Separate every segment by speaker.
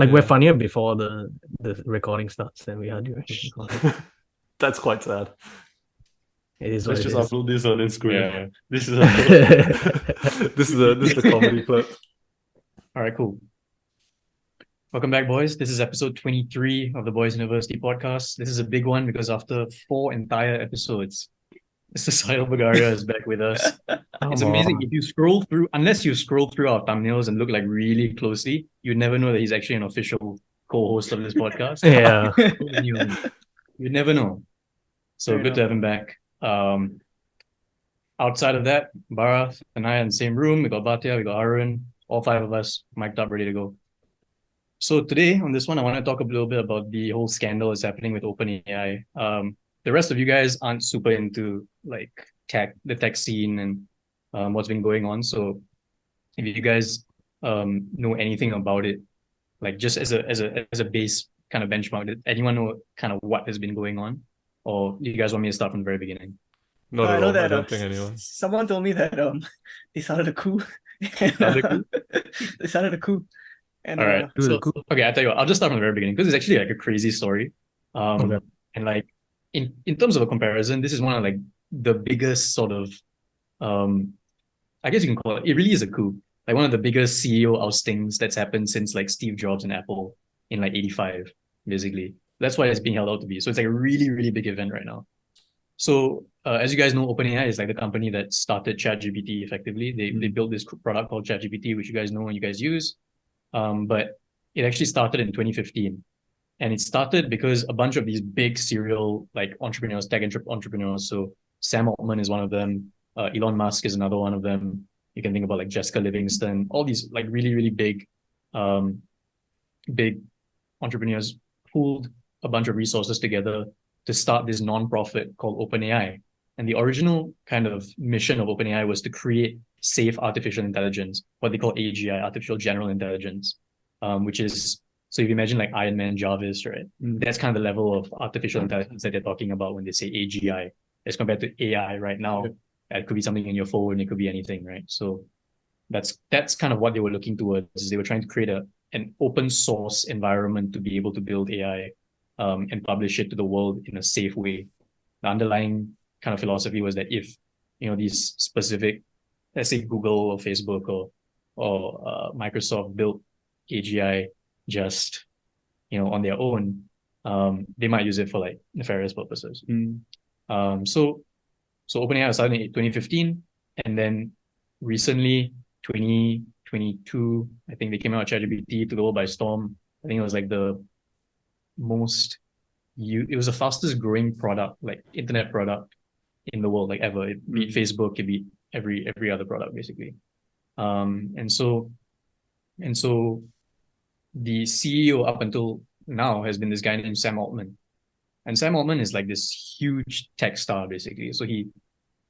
Speaker 1: Like we're
Speaker 2: Yeah.
Speaker 1: funnier before the recording starts than we are during the recording.
Speaker 2: That's quite sad.
Speaker 1: It is what
Speaker 2: Let's
Speaker 1: it
Speaker 2: just
Speaker 1: is.
Speaker 2: upload this on Instagram.
Speaker 3: Yeah.
Speaker 2: This is a this is a comedy clip.
Speaker 3: All right, cool. Welcome back, boys. This is episode 23 of the Boys University podcast. This is a big one because after 4 entire episodes, Mr. Sahil Bagaria is back with us. It's
Speaker 1: Come
Speaker 3: amazing.
Speaker 1: on.
Speaker 3: If you scroll through, unless you scroll through our thumbnails and look like really closely, you'd never know that he's actually an official co-host of this podcast.
Speaker 1: Yeah.
Speaker 3: You'd never know. So
Speaker 4: Fair
Speaker 3: good to have him back. Outside of that, Bharat and I are in the same room. We got Bhatia, we got Arun, all five of us mic'd up, ready to go. So today on this one, I want to talk a little bit about the whole scandal that's happening with OpenAI. The rest of you guys aren't super into like the tech scene and what's been going on. So if you guys know anything about it, like just as a base kind of benchmark, did anyone know kind of what has been going on? Or do you guys want me to start from the very beginning?
Speaker 2: Not
Speaker 4: I
Speaker 2: at
Speaker 4: know
Speaker 2: all. I
Speaker 4: that
Speaker 2: don't think anyone.
Speaker 4: someone told me that they started a coup.
Speaker 3: Started a coup?
Speaker 4: They started a coup. And
Speaker 3: All right.
Speaker 1: Do the coup.
Speaker 3: Okay, I tell you what, I'll just start from the very beginning because it's actually like a crazy story.
Speaker 1: Okay.
Speaker 3: And like in terms of a comparison, this is one of like the biggest sort of I guess you can call it really is a coup. Like one of the biggest CEO oustings that's happened since like Steve Jobs and Apple in like 85, basically. That's why it's being held out to be. So it's like a really, really big event right now. So as you guys know, OpenAI is like the company that started ChatGPT effectively. They built this product called ChatGPT, which you guys know and you guys use. But it actually started in 2015. And it started because a bunch of these big serial like entrepreneurs, entrepreneurs. So Sam Altman is one of them. Elon Musk is another one of them. You can think about like Jessica Livingston, all these like really, really um, big entrepreneurs pooled a bunch of resources together to start this non-profit called OpenAI. And the original kind of mission of OpenAI was to create safe artificial intelligence, what they call AGI, artificial general intelligence, which is so if you imagine like Iron Man Jarvis, right? That's kind of the level of artificial intelligence that they're talking about when they say AGI, as compared to AI right now. It could be something in your phone, it could be anything, right? So that's kind of what they were looking towards. They were trying to create an open source environment to be able to build AI and publish it to the world in a safe way. The underlying kind of philosophy was that if these specific, let's say Google or Facebook or Microsoft built AGI just on their own, they might use it for like nefarious purposes. So OpenAI was started in 2015, and then recently 2022, I think they came out with ChatGPT to the world by storm. I think it was like it was the fastest growing product, like internet product in the world, like ever. It beat Facebook, it beat every other product basically. And so the CEO up until now has been this guy named Sam Altman. And Sam Altman is like this huge tech star basically. So he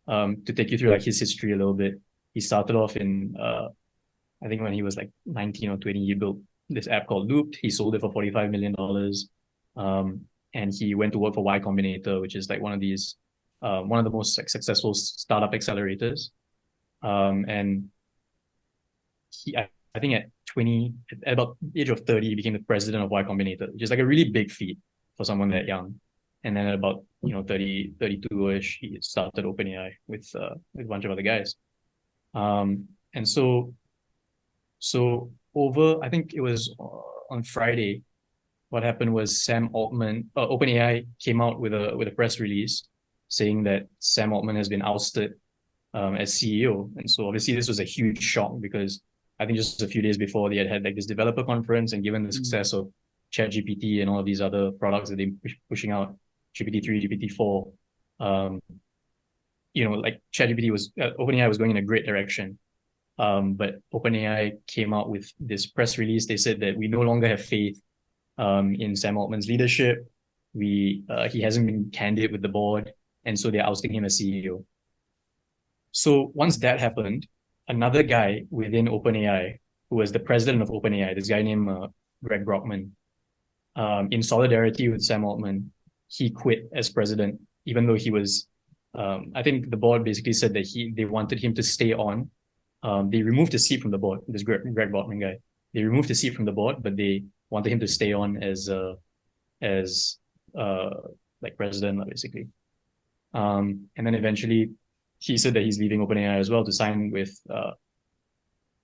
Speaker 3: to take you through like his history a little bit, he started off in I think when he was like 19 or 20, he built this app called Looped. He sold it for $45 million. And he went to work for Y Combinator, which is like one of the most like, successful startup accelerators. And I think at about the age of 30, he became the president of Y Combinator, which is like a really big feat for someone that young. And then at about 30, 32-ish, he started OpenAI with a bunch of other guys. And so over, I think it was on Friday, what happened was Sam Altman, OpenAI came out with a press release saying that Sam Altman has been ousted as CEO. And so obviously this was a huge shock because I think just a few days before they had like this developer conference, and given the success of ChatGPT and all of these other products that they're pushing out, GPT-3, GPT-4, like ChatGPT OpenAI was going in a great direction. But OpenAI came out with this press release. They said that we no longer have faith in Sam Altman's leadership. He hasn't been candid with the board, and so they're ousting him as CEO. So once that happened, another guy within OpenAI, who was the president of OpenAI, this guy named Greg Brockman, in solidarity with Sam Altman, he quit as president, even though he was. I think the board basically said that they wanted him to stay on. They removed the seat from the board. This Greg Brockman guy. They removed the seat from the board, but they wanted him to stay on as like president, basically. And then eventually he said that he's leaving OpenAI as well to sign with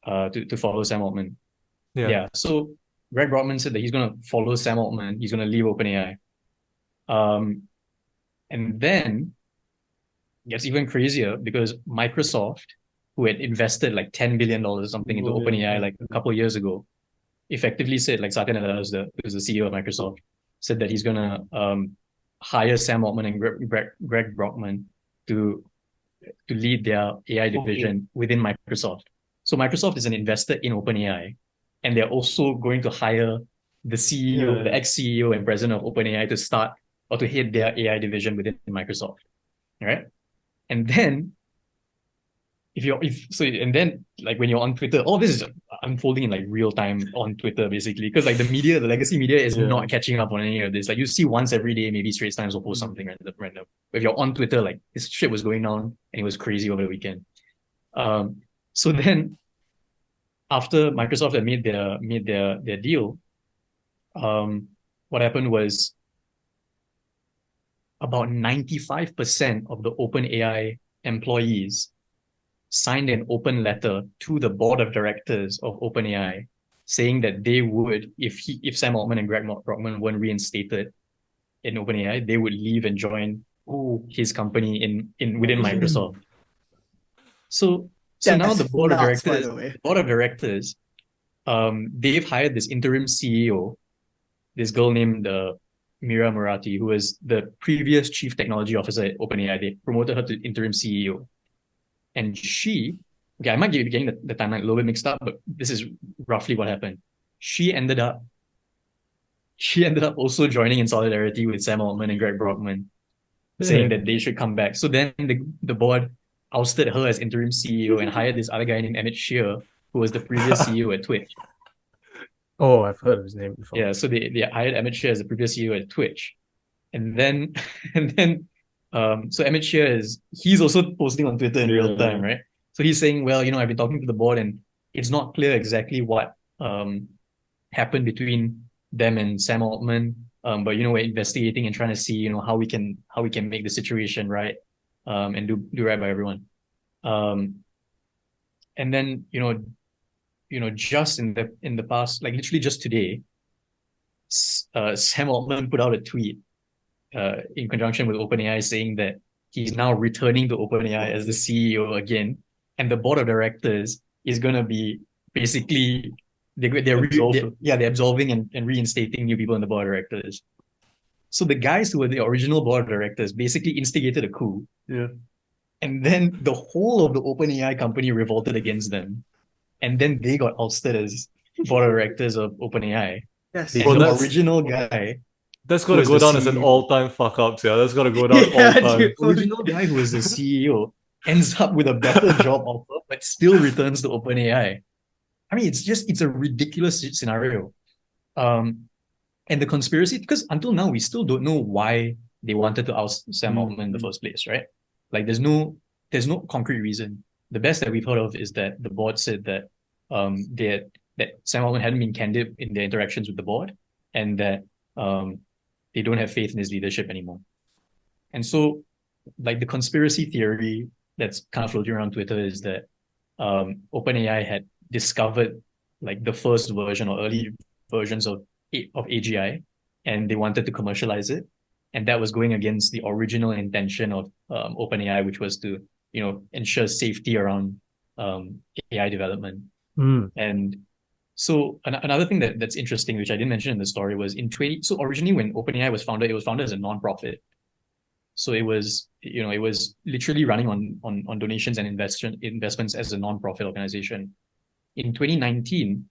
Speaker 3: to follow Sam Altman. Yeah. So Greg Brockman said that he's gonna follow Sam Altman. He's gonna leave OpenAI. And then it gets even crazier because Microsoft, who had invested like $10 billion or something into OpenAI like a couple of years ago, effectively said, like Satya Nadella, who's the CEO of Microsoft, said that he's gonna hire Sam Altman and Greg Brockman to lead their AI division within Microsoft. So Microsoft is an investor in OpenAI, and they're also going to hire the CEO, the ex-CEO and president of OpenAI to start or to head their AI division within Microsoft. Right? And then like when you're on Twitter, all this is unfolding in like real time on Twitter, basically. Because like the legacy media is not catching up on any of this. Like you see once every day, maybe Straits Times will post something random. If you're on Twitter, like this shit was going on and it was crazy over the weekend. So then after Microsoft had made their deal, what happened was about 95% of the OpenAI employees signed an open letter to the board of directors of OpenAI saying that they would, if Sam Altman and Greg Brockman weren't reinstated in OpenAI, they would leave and join his company within Microsoft. So now the board of directors, they've hired this interim CEO, this girl named Mira Murati, who was the previous chief technology officer at OpenAI. They promoted her to interim CEO. And I might be getting the timeline a little bit mixed up, but this is roughly what happened. She ended up also joining in solidarity with Sam Altman and Greg Brockman, saying that they should come back. So then the board ousted her as interim CEO and hired this other guy named Emmett Shear, who was the previous CEO at Twitch.
Speaker 1: Oh, I've heard of his name before.
Speaker 3: Yeah, so they hired Emmett Shear as the previous CEO at Twitch. And then so Emmett Shear he's also posting on Twitter in real time, right? So he's saying, well, I've been talking to the board and it's not clear exactly what happened between them and Sam Altman. But we're investigating and trying to see, how we can make the situation right, and do right by everyone. And then, just in the past, like literally just today, Sam Altman put out a tweet in conjunction with OpenAI saying that he's now returning to OpenAI as the CEO again, and the board of directors is going to be basically they're absolving and reinstating new people in the board of directors. So the guys who were the original board of directors basically instigated a coup.
Speaker 2: Yeah.
Speaker 3: And then the whole of the OpenAI company revolted against them. And then they got ousted as board of directors of OpenAI.
Speaker 4: Yes.
Speaker 3: And the original guy,
Speaker 2: that's got to go down as an all-time fuck-up, yeah. That's got to go down all-time.
Speaker 3: The original guy who was the CEO ends up with a better job offer, but still returns to OpenAI. I mean, it's a ridiculous scenario. And the conspiracy, because until now, we still don't know why they wanted to oust Sam Altman in the first place, right? Like, there's no concrete reason. The best that we've heard of is that the board said that that Sam Altman hadn't been candid in their interactions with the board, and that they don't have faith in his leadership anymore. And so, like, the conspiracy theory that's kind of floating around Twitter is that OpenAI had discovered like the first version or early versions of AGI, and they wanted to commercialize it, and that was going against the original intention of OpenAI, which was to ensure safety around AI development. And so another thing that's interesting, which I didn't mention in the story, was so originally when OpenAI was founded, it was founded as a non-profit. So it was literally running on donations and investments as a non-profit organization. In 2019,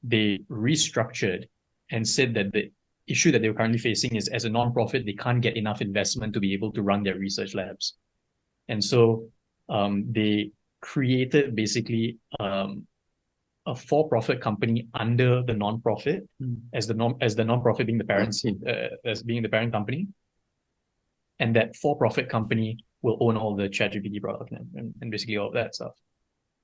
Speaker 3: they restructured and said that the issue that they were currently facing is, as a non-profit, they can't get enough investment to be able to run their research labs. And so they created basically a for-profit company under the non-profit, as the non-profit being the parents, as being the parent company. And that for-profit company will own all the ChatGPT product and basically all of that stuff.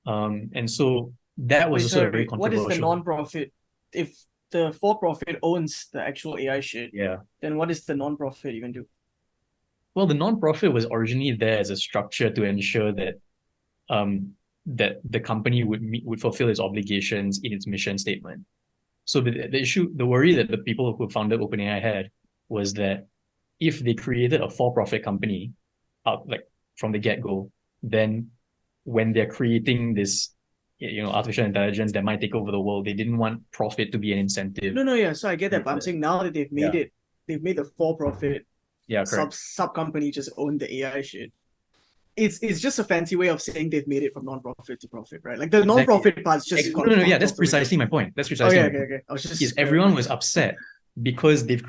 Speaker 3: And so that was also very controversial.
Speaker 4: What is the non-profit? If the for-profit owns the actual AI shit,
Speaker 3: Yeah.
Speaker 4: then what is the non-profit even do?
Speaker 3: Well, the non-profit was originally there as a structure to ensure that that the company would fulfill its obligations in its mission statement. So the worry that the people who founded OpenAI had was that if they created a for-profit company, like from the get-go, then when they're creating this, artificial intelligence that might take over the world, they didn't want profit to be an incentive.
Speaker 4: No, yeah. So I get that, but I'm saying now that they've made
Speaker 3: Yeah.
Speaker 4: it, they've made the for-profit
Speaker 3: Yeah, correct.
Speaker 4: sub company just own the AI shit. It's just a fancy way of saying they've made it from non-profit to profit, right? Like the
Speaker 3: Exactly.
Speaker 4: non-profit part's just
Speaker 3: No,
Speaker 4: got
Speaker 3: yeah,
Speaker 4: fucked
Speaker 3: that's
Speaker 4: off the window.
Speaker 3: precisely my point. That's
Speaker 4: Oh
Speaker 3: precisely
Speaker 4: yeah,
Speaker 3: my
Speaker 4: okay,
Speaker 3: point.
Speaker 4: okay. I was just
Speaker 3: Is everyone was upset because they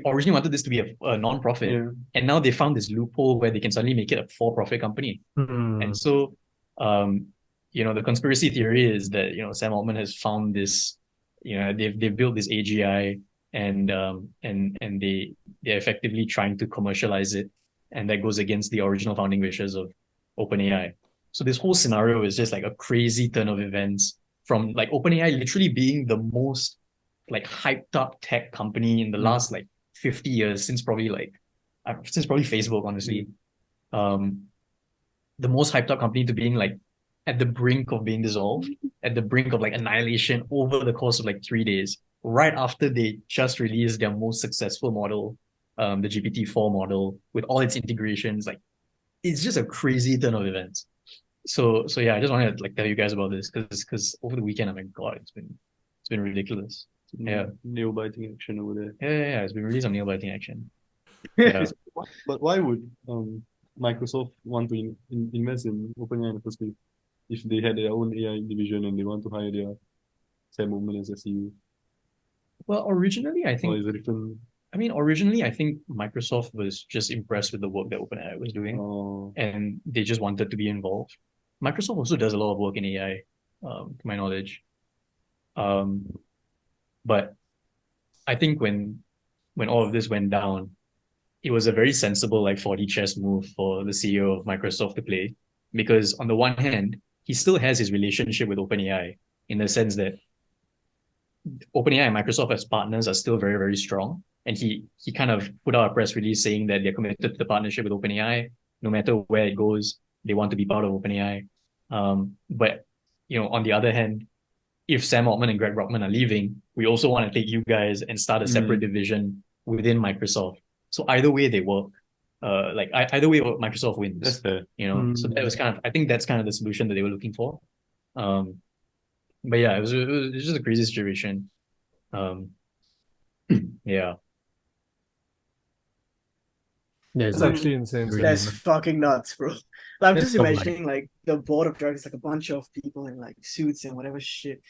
Speaker 3: originally wanted this to be a non-profit,
Speaker 2: Yeah.
Speaker 3: and now they found this loophole where they can suddenly make it a for-profit company.
Speaker 1: Hmm.
Speaker 3: And so, the conspiracy theory is that, Sam Altman has found this, they've built this AGI and they're effectively trying to commercialize it, and that goes against the original founding wishes of OpenAI. So this whole scenario is just like a crazy turn of events from like OpenAI literally being the most like hyped up tech company in the last like 50 years since probably Facebook, honestly. The most hyped up company to being like at the brink of being dissolved, at the brink of like annihilation over the course of like 3 days, right after they just released their most successful model, the GPT-4 model with all its integrations. Like it's just a crazy turn of events. So yeah, I just wanted to like tell you guys about this because over the weekend, oh my God, it's been ridiculous. Yeah.
Speaker 2: Nail biting action over there.
Speaker 3: Yeah. It's been released on nail biting action. Yeah.
Speaker 2: But why would Microsoft want to invest in OpenAI in the first place if they had their own AI division and they want to hire their Sam Altman as a CEO?
Speaker 3: Well, originally, I
Speaker 2: Or
Speaker 3: think
Speaker 2: is it different?
Speaker 3: originally, I think Microsoft was just impressed with the work that OpenAI was doing, and they just wanted to be involved. Microsoft also does a lot of work in AI, to my knowledge. But I think when all of this went down, it was a very sensible like 4D chess move for the CEO of Microsoft to play, because on the one hand, he still has his relationship with OpenAI in the sense that OpenAI and Microsoft as partners are still very, very strong. And he kind of put out a press release saying that they're committed to the partnership with OpenAI. No matter where it goes, they want to be part of OpenAI. But on the other hand, if Sam Altman and Greg Brockman are leaving, we also want to take you guys and start a separate division within Microsoft. So either way, they work. Either way, Microsoft wins.
Speaker 2: That's fair.
Speaker 3: So that was I think that's kind of the solution that they were looking for. But yeah, it was just a crazy situation. Yeah.
Speaker 2: It's actually insane.
Speaker 4: That's fucking nuts, bro. Like, I'm
Speaker 1: That's
Speaker 4: just
Speaker 1: so
Speaker 4: imagining like the board of directors, like a bunch of people in like suits and whatever shit.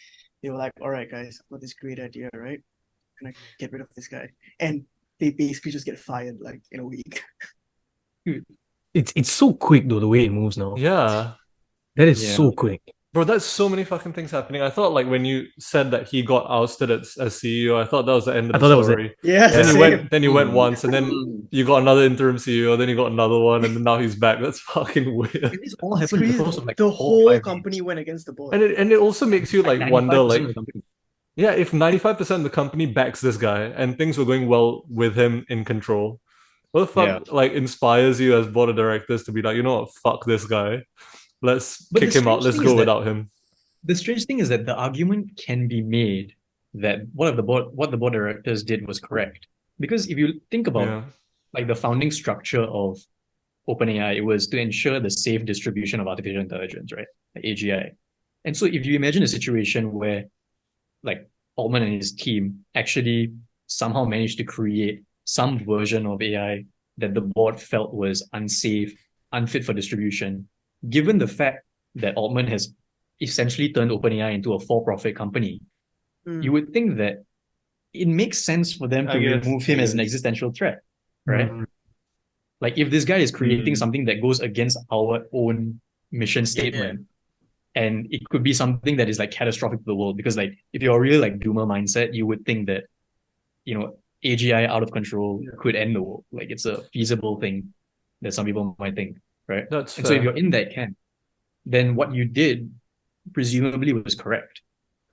Speaker 4: They were like, all right, guys, I've got this great idea, right? I'm gonna get rid of this guy. And they basically just get fired like in a week.
Speaker 1: It's so quick though, the way it moves now.
Speaker 2: Yeah.
Speaker 1: That is
Speaker 3: Yeah.
Speaker 1: so quick.
Speaker 2: Bro, that's so many fucking things happening. I thought like when you said that he got ousted as CEO, I thought that was the end of
Speaker 1: I
Speaker 2: the
Speaker 1: thought that was it.
Speaker 2: story.
Speaker 4: Yeah,
Speaker 2: Then you went once, and then you got another interim CEO, then you got another one, and then now he's back. That's fucking weird.
Speaker 3: This all happened in the course of like
Speaker 4: the
Speaker 3: 4 or
Speaker 4: whole
Speaker 3: 5
Speaker 4: company went against the board.
Speaker 2: And it also makes you like wonder
Speaker 3: 95%
Speaker 2: like
Speaker 3: of the company.
Speaker 2: yeah, if 95% of the company backs this guy and things were going well with him in control, what the fuck like inspires you as board of directors to be like, you know what, fuck this guy. Let's
Speaker 3: But
Speaker 2: kick
Speaker 3: the
Speaker 2: him out.
Speaker 3: strange
Speaker 2: Let's
Speaker 3: thing
Speaker 2: go
Speaker 3: is that-
Speaker 2: without him.
Speaker 3: The strange thing is that the argument can be made that what the board of directors did was correct. Because if you think about
Speaker 2: Yeah.
Speaker 3: like the founding structure of OpenAI, it was to ensure the safe distribution of artificial intelligence, right? Like AGI. And so if you imagine a situation where like Altman and his team actually somehow managed to create some version of AI that the board felt was unsafe, unfit for distribution, given the fact that Altman has essentially turned OpenAI into a for-profit company, you would think that it makes sense for them to remove him as an existential threat, right? Like if this guy is creating something that goes against our own mission statement, and it could be something that is like catastrophic to the world, because like if you're a real like doomer mindset, you would think that AGI out of control could end the world. Like it's a feasible thing that some people might think, right?
Speaker 2: That's
Speaker 3: and so if you're in that camp, then what you did presumably was correct.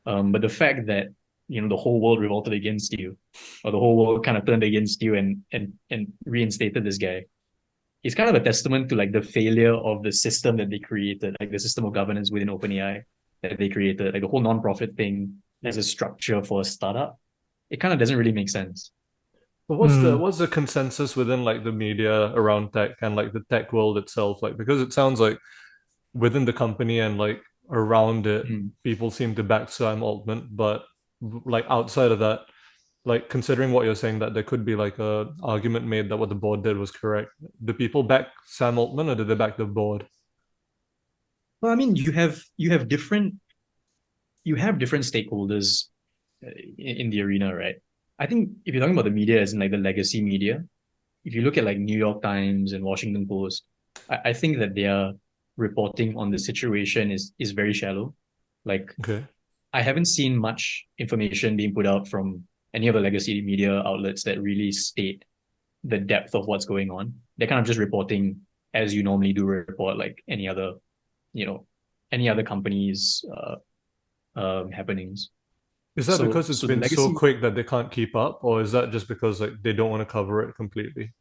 Speaker 3: But the fact that the whole world revolted against you, or the whole world kind of turned against you and reinstated this guy. It's kind of a testament to like the failure of the system that they created, like the system of governance within OpenAI that they created, like the whole non-profit thing as a structure for a startup. It kind of doesn't really make sense.
Speaker 2: But what's the consensus within like the media around tech and like the tech world itself? Like, because it sounds like within the company and like around it, people seem to back Sam Altman, but like outside of that, like considering what you're saying, that there could be like a argument made that what the board did was correct. Do people back Sam Altman or did they back the board?
Speaker 3: Well, I mean, you have different stakeholders in the arena, right? I think if you're talking about the media as in like the legacy media, if you look at like New York Times and Washington Post, I think that their reporting on the situation is very shallow. Like,
Speaker 2: Okay.
Speaker 3: I haven't seen much information being put out from any of the legacy media outlets that really state the depth of what's going on. They're kind of just reporting as you normally do report, like any other company's happenings.
Speaker 2: Is that
Speaker 3: So-
Speaker 2: because it's
Speaker 3: so the
Speaker 2: been so
Speaker 3: legacy-
Speaker 2: quick that they can't keep up, or is that just because like they don't want to cover it completely?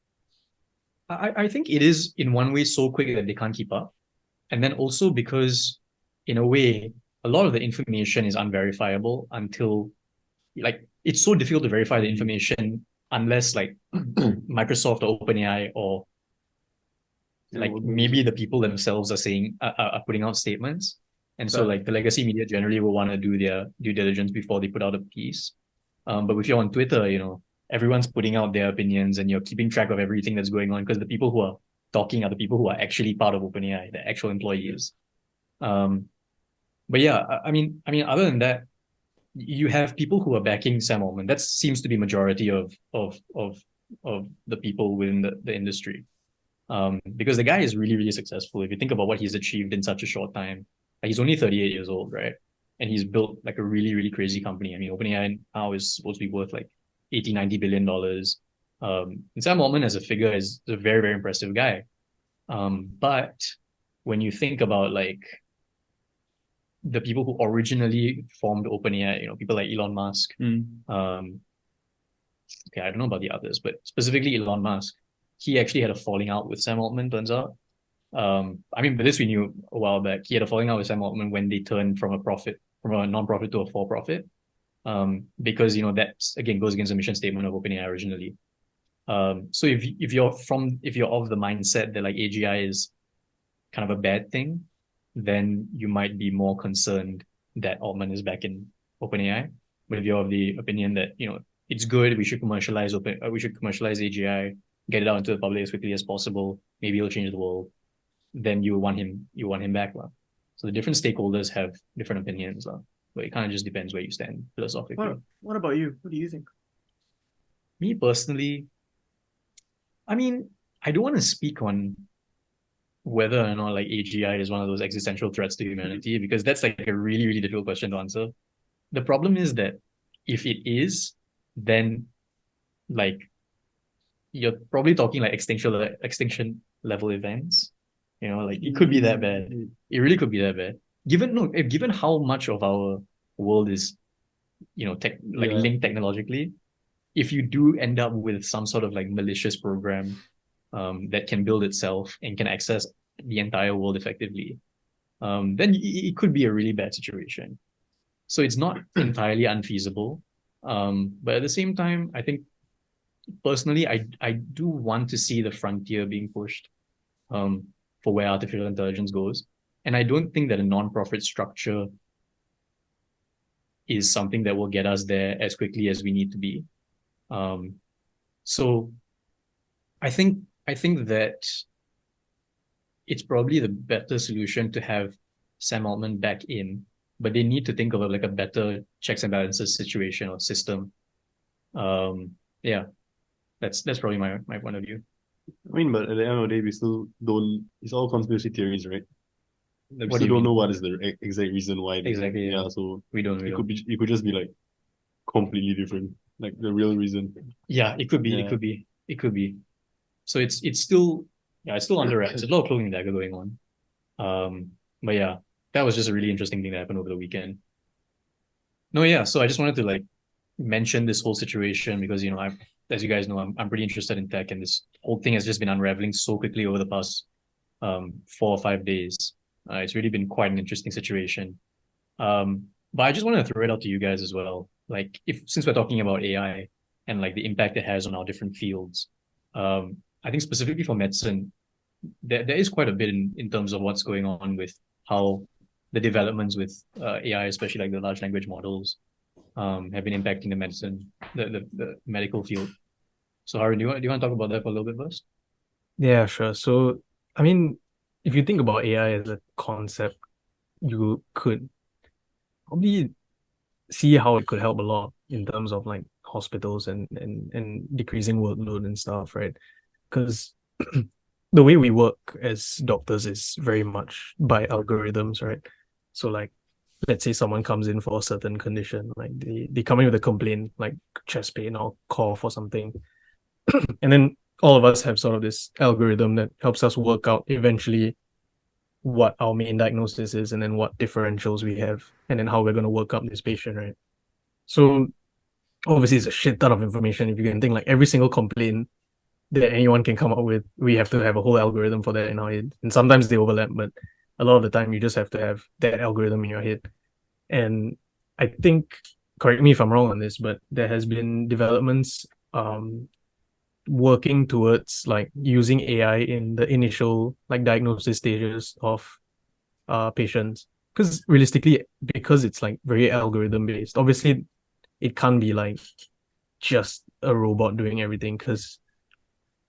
Speaker 3: I think it is in one way so quick that they can't keep up. And then also because in a way, a lot of the information is unverifiable until like it's so difficult to verify the information unless like Microsoft or OpenAI or like maybe the people themselves are saying are putting out statements. And so
Speaker 2: Right.
Speaker 3: like the legacy media generally will want to do their due diligence before they put out a piece. But if you're on Twitter, everyone's putting out their opinions and you're keeping track of everything that's going on because the people who are talking are the people who are actually part of OpenAI, the actual employees. But yeah, I mean, other than that, you have people who are backing Sam Altman. That seems to be majority of the people within the industry. Because the guy is really, really successful. If you think about what he's achieved in such a short time, like he's only 38 years old, right? And he's built like a really, really crazy company. I mean, OpenAI now is supposed to be worth like 80, 90 billion dollars. And Sam Altman as a figure is a very, very impressive guy. But when you think about like the people who originally formed OpenAI, people like Elon Musk, okay, I don't know about the others, but specifically Elon Musk, he actually had a falling out with Sam Altman, turns out. I mean, but this we knew a while back. He had a falling out with Sam Altman when they turned from a non-profit to a for-profit. Because that again goes against the mission statement of OpenAI originally. So if you're of the mindset that like AGI is kind of a bad thing, then you might be more concerned that Altman is back in OpenAI. But if you're of the opinion that it's good, we should commercialize AGI, get it out into the public as quickly as possible, maybe it'll change the world, then you want him back. So the different stakeholders have different opinions, but it kind of just depends where you stand philosophically.
Speaker 4: What about you? What do you think?
Speaker 3: Me personally, I mean, I don't want to speak on whether or not like AGI is one of those existential threats to humanity, because that's like a really, really difficult question to answer. The problem is that if it is, then like you're probably talking like extinction level events. Like it could be that bad. It really could be that bad. Given how much of our world is, linked technologically, if you do end up with some sort of like malicious program that can build itself and can access the entire world effectively, then it could be a really bad situation. So it's not entirely unfeasible. But at the same time, I think personally, I do want to see the frontier being pushed for where artificial intelligence goes. And I don't think that a non-profit structure is something that will get us there as quickly as we need to be. So I think that it's probably the better solution to have Sam Altman back in, but they need to think of like a better checks and balances situation or system. Yeah, that's probably my point of view.
Speaker 5: I mean, but at the end of the day, we still don't. It's all conspiracy theories, right? Like, we
Speaker 3: What do
Speaker 5: still
Speaker 3: you
Speaker 5: don't
Speaker 3: mean?
Speaker 5: know what is the exact reason why.
Speaker 3: Exactly, yeah.
Speaker 5: Yeah. So
Speaker 3: We don't.
Speaker 5: it could just be like completely different, like the real reason.
Speaker 3: Yeah, it could be.
Speaker 5: Yeah.
Speaker 3: It could be. So it's still under wraps. There's a lot of cloaking dagger going on. But yeah, that was just a really interesting thing that happened over the weekend. No, yeah. So I just wanted to like mentioned this whole situation because, as you guys know, I'm pretty interested in tech, and this whole thing has just been unraveling so quickly over the past 4 or 5 days. It's really been quite an interesting situation. But I just want to throw it out to you guys as well. Like, since we're talking about AI and like the impact it has on our different fields, I think specifically for medicine, there is quite a bit in terms of what's going on with how the developments with AI, especially like the large language models, have been impacting the medicine, the medical field. So Harun, do you want to talk about that for a little bit first?
Speaker 1: Yeah, sure. So, I mean, if you think about AI as a concept, you could probably see how it could help a lot in terms of like hospitals and decreasing workload and stuff, right? Because the way we work as doctors is very much by algorithms, right? So like, let's say someone comes in for a certain condition, like they come in with a complaint, like chest pain or cough or something. And then all of us have sort of this algorithm that helps us work out eventually what our main diagnosis is and then what differentials we have and then how we're going to work up this patient, right? So obviously it's a shit ton of information. If you can think like every single complaint that anyone can come up with, we have to have a whole algorithm for that in our head. And sometimes they overlap, but a lot of the time you just have to have that algorithm in your head. And I think, correct me if I'm wrong on this, but there has been developments working towards like using AI in the initial like diagnosis stages of patients. Because realistically, because it's like very algorithm based, obviously it can't be like just a robot doing everything, because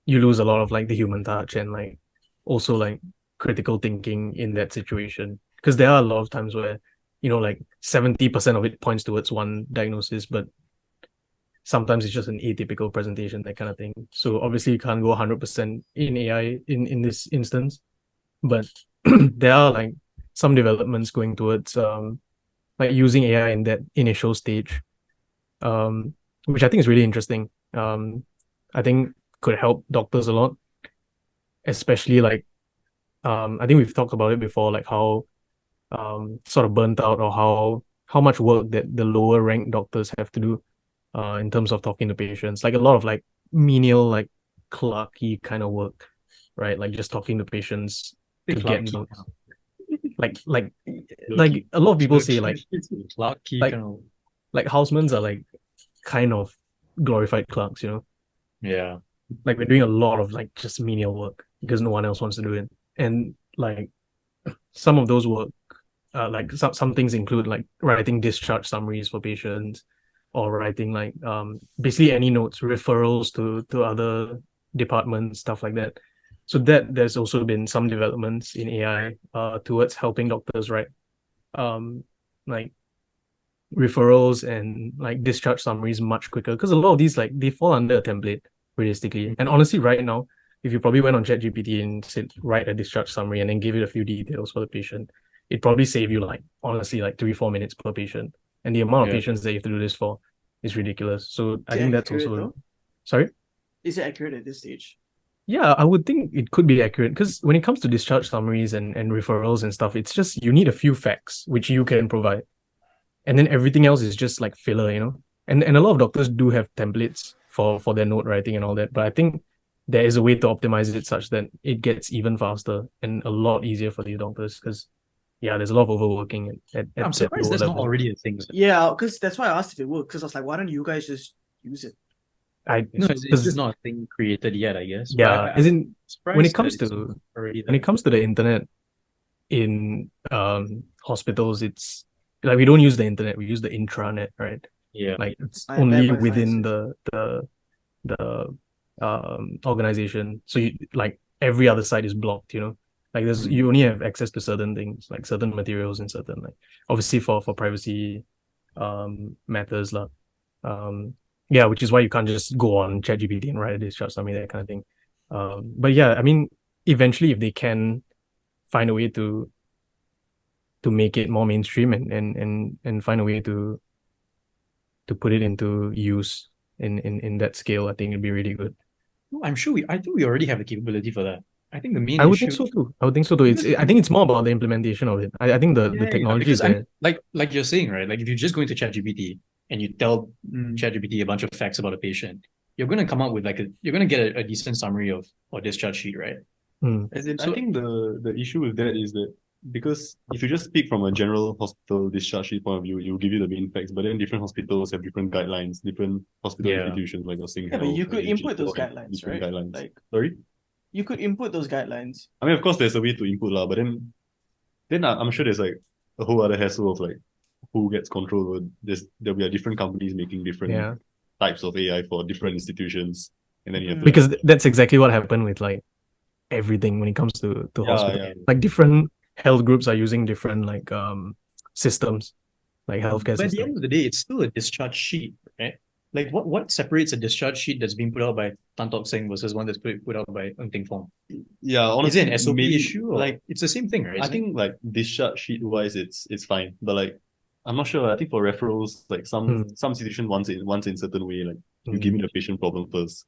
Speaker 1: you lose a lot of like the human touch and like also like critical thinking in that situation. Because there are a lot of times where, like 70% of it points towards one diagnosis, but sometimes it's just an atypical presentation, that kind of thing. So obviously you can't go 100% in AI in this instance, but there are like some developments going towards like using AI in that initial stage, which I think is really interesting. I think could help doctors a lot, especially like I think we've talked about it before, like how sort of burnt out or how much work that the lower ranked doctors have to do in terms of talking to patients, like a lot of like menial, like clerky kind of work, right? Like just talking to patients to get notes. Like a lot of people say like
Speaker 3: clerky
Speaker 1: like,
Speaker 3: kind of...
Speaker 1: like housemans are like kind of glorified clerks,
Speaker 3: Yeah.
Speaker 1: Like we're doing a lot of like just menial work because no one else wants to do it. And like some of those work, like some things include like writing discharge summaries for patients, or writing like basically any notes, referrals to other departments, stuff like that. So that there's also been some developments in AI towards helping doctors write like referrals and like discharge summaries much quicker, because a lot of these like they fall under a template realistically. And honestly, right now, if you probably went on ChatGPT and said write a discharge summary and then give it a few details for the patient, it'd probably save you like honestly like 3-4 minutes per patient. And the amount of patients that you have to do this for is ridiculous. So I think that's also
Speaker 4: though?
Speaker 1: Sorry?
Speaker 4: Is it accurate at this stage?
Speaker 1: Yeah, I would think it could be accurate, because when it comes to discharge summaries and referrals and stuff, it's just you need a few facts which you can provide. And then everything else is just like filler, And a lot of doctors do have templates for their note writing and all that. But I think there is a way to optimize it such that it gets even faster and a lot easier for these doctors, because there's a lot of overworking at
Speaker 3: I'm surprised that's not already a thing.
Speaker 4: Yeah, because that's why I asked if it worked, because I was like, why don't you guys just use it?
Speaker 3: No, it's just not a thing created yet, I guess.
Speaker 1: Yeah, when it comes to the internet in hospitals, it's like we don't use the internet, we use the intranet, right?
Speaker 3: Yeah,
Speaker 1: like it's only within the organization. So you, like every other site is blocked, like you only have access to certain things, like certain materials and certain, like obviously for privacy matters lah. Which is why you can't just go on ChatGPT and write a discharge summary, that kind of thing. But yeah, I mean, eventually if they can find a way to make it more mainstream and find a way to put it into use in that scale, I think it'd be really good.
Speaker 3: I think we already have the capability for that. I think the main
Speaker 1: I would think so too. I think it's more about the implementation of it. I think the technology is there.
Speaker 3: Like you're saying, right? Like if you just go into ChatGPT and you tell
Speaker 4: Mm.
Speaker 3: ChatGPT a bunch of facts about a patient, you're going to come up with you're going to get a decent summary of or discharge sheet, right?
Speaker 4: As in,
Speaker 5: I think the issue with that is that because if you just speak from a general hospital discharge sheet point of view, it will give you the main facts, but then different hospitals have different guidelines, different hospital
Speaker 3: Yeah.
Speaker 5: institutions like you're saying.
Speaker 4: yeah, but you could input those guidelines,
Speaker 5: different
Speaker 4: right?
Speaker 5: guidelines.
Speaker 4: Like
Speaker 5: Sorry?
Speaker 4: you could input those guidelines.
Speaker 5: I mean, of course, there's a way to input lah, but then I'm sure there's like a whole other hassle of like who gets control over this. There'll be different companies making different
Speaker 1: Yeah.
Speaker 5: types of AI for different institutions, and then you have to
Speaker 1: Because that's exactly what happened with like everything when it comes to
Speaker 5: Yeah,
Speaker 1: hospital.
Speaker 5: yeah.
Speaker 1: Like different health groups are using different like systems, like healthcare
Speaker 3: But at the
Speaker 1: systems.
Speaker 3: end of the day, it's still a discharge sheet, right? Like what separates a discharge sheet that's being put out by Tan Tock Seng versus one that's put out by Ng Teng Fong?
Speaker 5: yeah.
Speaker 3: Is
Speaker 5: Honestly,
Speaker 3: it an SOP
Speaker 5: maybe
Speaker 3: issue or
Speaker 4: like-
Speaker 3: it's the same thing, right?
Speaker 5: I
Speaker 3: Isn't it?
Speaker 5: think like discharge sheet wise, it's fine, but like I'm not sure. I think for referrals, like some institution wants in certain way, like you give me the patient problem first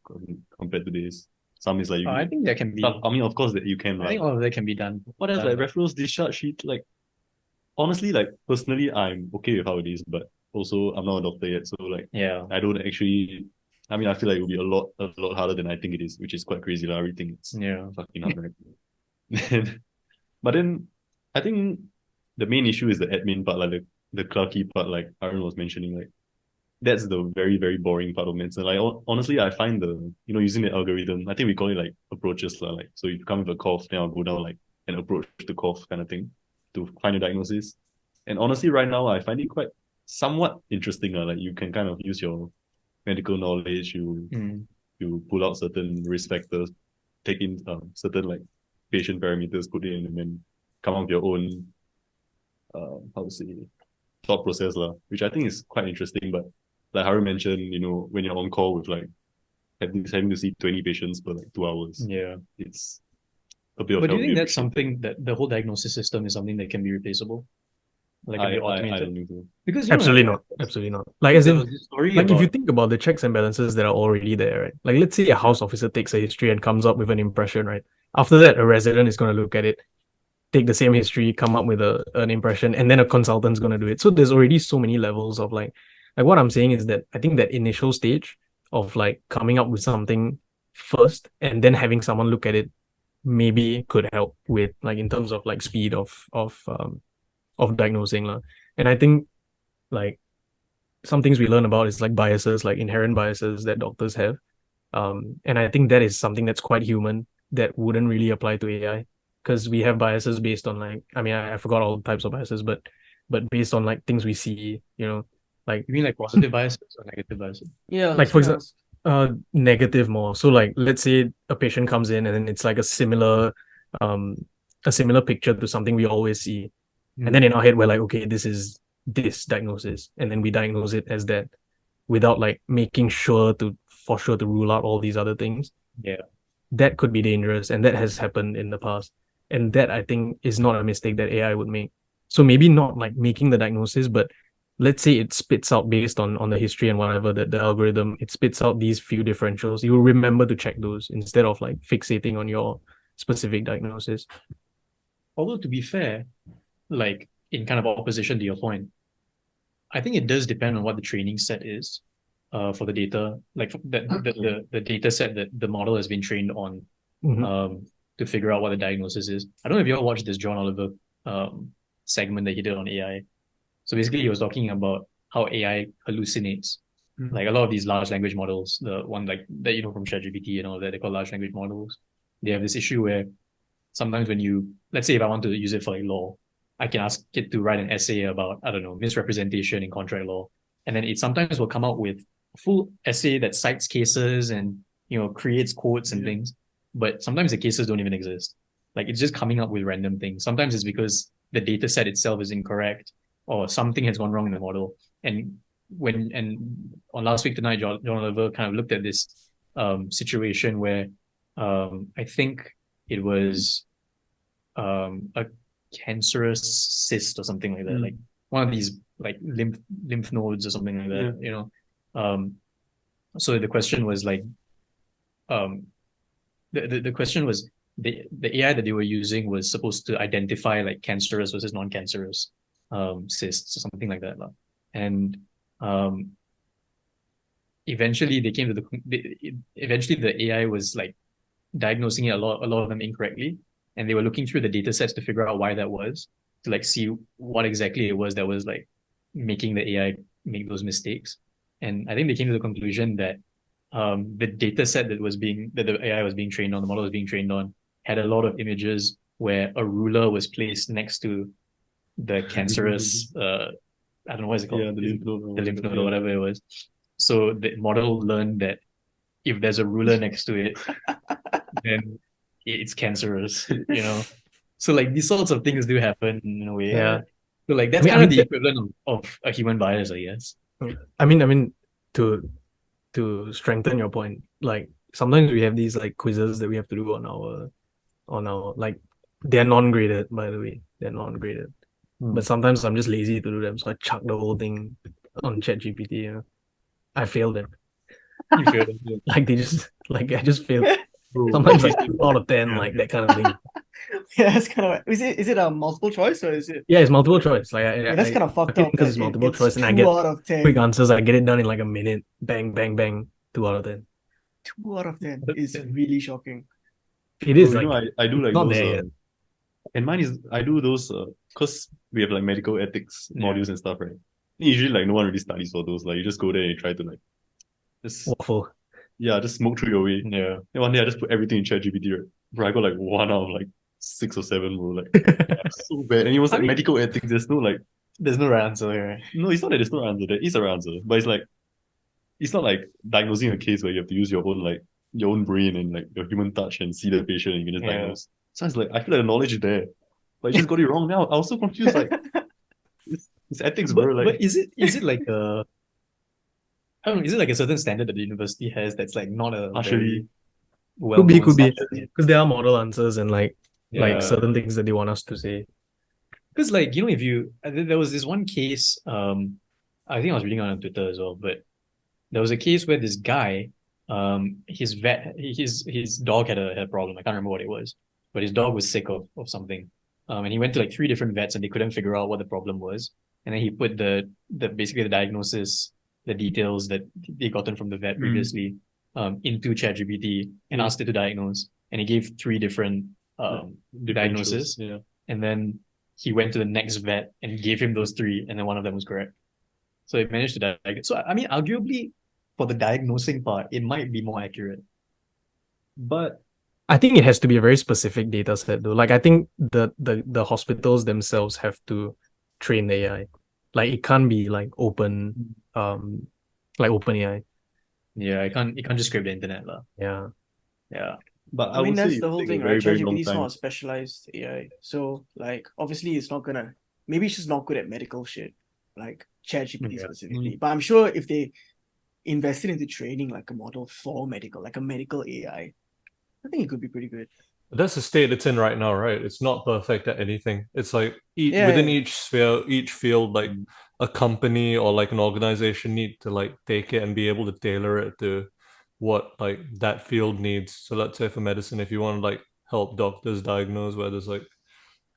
Speaker 5: compared to this. Some is like you.
Speaker 3: I think that can be.
Speaker 5: I mean, of course that you can.
Speaker 3: I think all of that can be done.
Speaker 5: What else?
Speaker 3: done.
Speaker 5: Like referrals, discharge sheet. Like honestly, like personally, I'm okay with how it is, but also I'm not a doctor yet, so like
Speaker 3: Yeah.
Speaker 5: I don't actually. I mean, I feel like it will be a lot harder than I think it is, which is quite crazy. Like, I really think it's
Speaker 3: Yeah.
Speaker 5: fucking hard, right? But then I think the main issue is the admin part, like the clerky part, like Aaron was mentioning, like that's the very, very boring part of medicine. Like honestly, I find using the algorithm, I think we call it like approaches, like so if you come with a cough, then I'll go down like and approach the cough kind of thing to find a diagnosis. And honestly, right now I find it quite somewhat interesting. Like you can kind of use your medical knowledge, you pull out certain risk factors, take in certain like patient parameters, put in, and then come up with your own thought process, which I think is quite interesting. But like Haru mentioned, when you're on call with like having to see 20 patients per like 2 hours,
Speaker 3: Yeah.
Speaker 5: it's a bit of
Speaker 3: But do you think
Speaker 5: hell
Speaker 3: that's something that the whole diagnosis system is something that can be replaceable? Like can be
Speaker 5: I
Speaker 3: automated?
Speaker 5: don't think so.
Speaker 3: Because
Speaker 1: Absolutely not. Absolutely not. Like as
Speaker 3: there
Speaker 1: in
Speaker 3: was this story
Speaker 1: like if you
Speaker 3: about-
Speaker 1: think about the checks and balances that are already there, right? Like let's say a house officer takes a history and comes up with an impression, right? After that, a resident is going to look at it, take the same history, come up with an impression, and then a consultant's going to do it. So there's already so many levels of like what I'm saying is that I think that initial stage of like coming up with something first and then having someone look at it maybe could help with like in terms of like speed of diagnosing lah. And I think like some things we learn about is like biases, like inherent biases that doctors have. And I think that is something that's quite human that wouldn't really apply to AI because we have biases based on like, I mean, I forgot all types of biases, but based on like things we see, like
Speaker 3: You mean like positive biases or negative biases?
Speaker 4: Yeah,
Speaker 1: like for example, negative more. So like let's say a patient comes in and then it's like a similar picture to something we always see. And then in our head we're like, okay, this is this diagnosis, and then we diagnose it as that without like making sure to rule out all these other things.
Speaker 3: Yeah.
Speaker 1: That could be dangerous, and that has happened in the past. And that I think is not a mistake that AI would make. So maybe not like making the diagnosis, but let's say it spits out based on the history and whatever the algorithm, it spits out these few differentials. You remember to check those instead of like fixating on your specific diagnosis.
Speaker 3: Although to be fair, like in kind of opposition to your point, I think it does depend on what the training set is for the data, like the data set that the model has been trained on to figure out what the diagnosis is. I don't know if you all watched this John Oliver segment that he did on AI. So basically he was talking about how AI hallucinates. Like a lot of these large language models, the one like that from ChatGPT and all that, they're called large language models. They have this issue where sometimes when let's say if I want to use it for like law, I can ask it to write an essay about, I don't know, misrepresentation in contract law. And then it sometimes will come out with a full essay that cites cases and, creates quotes and things. But sometimes the cases don't even exist. Like it's just coming up with random things. Sometimes it's because the data set itself is incorrect or something has gone wrong in the model. And on Last Week Tonight, John Oliver kind of looked at this situation where I think it was a cancerous cyst or something like that, like one of these like lymph nodes or something like that, so the question was like the question was the AI that they were using was supposed to identify like cancerous versus non-cancerous cysts or something like that. And eventually they came to eventually the AI was like diagnosing it a lot of them incorrectly, and they were looking through the data sets to figure out why that was, to like see what exactly it was that was like making the AI make those mistakes. And I think they came to the conclusion that the data set that the AI was being trained on, the model was being trained on, had a lot of images where a ruler was placed next to the cancerous I don't know what is it called,
Speaker 5: Yeah, the lymph node.
Speaker 3: the lymph node or whatever it was. So the model learned that if there's a ruler next to it, then it's cancerous, you know. So like these sorts of things do happen in a way.
Speaker 1: Yeah.
Speaker 3: So like that's kind of the equivalent of a human bias, I guess.
Speaker 1: I mean, to strengthen your point, like sometimes we have these like quizzes that we have to do on our like they're non-graded, by the way. They're non-graded. But sometimes I'm just lazy to do them, so I chuck the whole thing on ChatGPT, you know. I failed them.
Speaker 3: You feel it.
Speaker 1: Like they just like I just failed. Sometimes like 2 out of 10, like that kind of thing.
Speaker 4: Yeah, that's kind of. Is it a multiple choice or is it?
Speaker 1: Yeah, it's multiple choice. Like
Speaker 4: Yeah, that's kind of fucked up.
Speaker 1: because it's
Speaker 4: that it
Speaker 1: multiple
Speaker 4: gets
Speaker 1: choice and I
Speaker 4: 2
Speaker 1: get
Speaker 4: out of 10.
Speaker 1: quick answers. I get it done in like a minute. Bang, bang, bang. 2 out of 10.
Speaker 4: 2 out of 10 is really shocking.
Speaker 1: It is
Speaker 5: Bro,
Speaker 1: like
Speaker 5: you know, I do like
Speaker 1: not
Speaker 5: those
Speaker 1: there yet.
Speaker 5: and mine is I do those because we have like medical ethics modules and stuff, right? Usually like no one really studies for those. Like you just go there and you try to like just
Speaker 1: waffle.
Speaker 5: just smoke through your way.
Speaker 3: Yeah.
Speaker 5: And one day I just put everything in ChatGPT, right? Bro, I got like 1 out of like 6 or 7, bro. Like so bad. And it was like medical ethics. There's no like
Speaker 3: There's no right answer here.
Speaker 5: no, it's not that there's no answer. There is a right answer, but it's like it's not like diagnosing a case where you have to use your own brain and like your human touch and see the patient and you can just diagnose. So it's like I feel like the knowledge is there, but you just got it wrong now. I was so confused. Like it's ethics, bro. Like,
Speaker 3: but is it like a I don't know, is it like a certain standard that the university has that's like not a
Speaker 5: Partially.
Speaker 3: very
Speaker 1: Could be,
Speaker 3: well-known
Speaker 1: because there are model answers and like
Speaker 3: Yeah.
Speaker 1: certain things that they want us to say.
Speaker 3: Because like, you know, if you there was this one case, I think I was reading on Twitter as well, but there was a case where this guy, his dog had a problem. I can't remember what it was, but his dog was sick of something. And he went to like 3 different vets and they couldn't figure out what the problem was. And then he put the basically the diagnosis, the details that they gotten from the vet previously, into ChatGPT and asked it to diagnose. And he gave 3 different diagnoses.
Speaker 5: Yeah.
Speaker 3: And then he went to the next vet and gave him those 3, and then one of them was correct. So he managed to diagnose. So I mean, arguably, for the diagnosing part, it might be more accurate. But
Speaker 1: I think it has to be a very specific data set though. Like I think the hospitals themselves have to train the AI. Like it can't be like open like OpenAI.
Speaker 3: yeah, it can't just scrape the internet lah.
Speaker 1: Yeah.
Speaker 3: Yeah.
Speaker 5: But
Speaker 4: I mean,
Speaker 5: would say
Speaker 4: that's
Speaker 5: it
Speaker 4: the
Speaker 5: would
Speaker 4: whole
Speaker 5: take a
Speaker 4: thing,
Speaker 5: very,
Speaker 4: right?
Speaker 5: very long
Speaker 4: ChatGPT is
Speaker 5: time.
Speaker 4: not a specialized AI. So, like, obviously, it's not gonna. Maybe it's just not good at medical shit, like ChatGPT
Speaker 3: Yeah.
Speaker 4: specifically. But I'm sure if they invested into training like a model for medical, like a medical AI, I think it could be pretty good.
Speaker 2: That's the state it's in right now, right? It's not perfect at anything. It's like
Speaker 4: Yeah,
Speaker 2: within
Speaker 4: yeah.
Speaker 2: each sphere, each field, like a company or like an organization need to like take it and be able to tailor it to what like that field needs. So let's say for medicine, if you want to like help doctors diagnose where there's like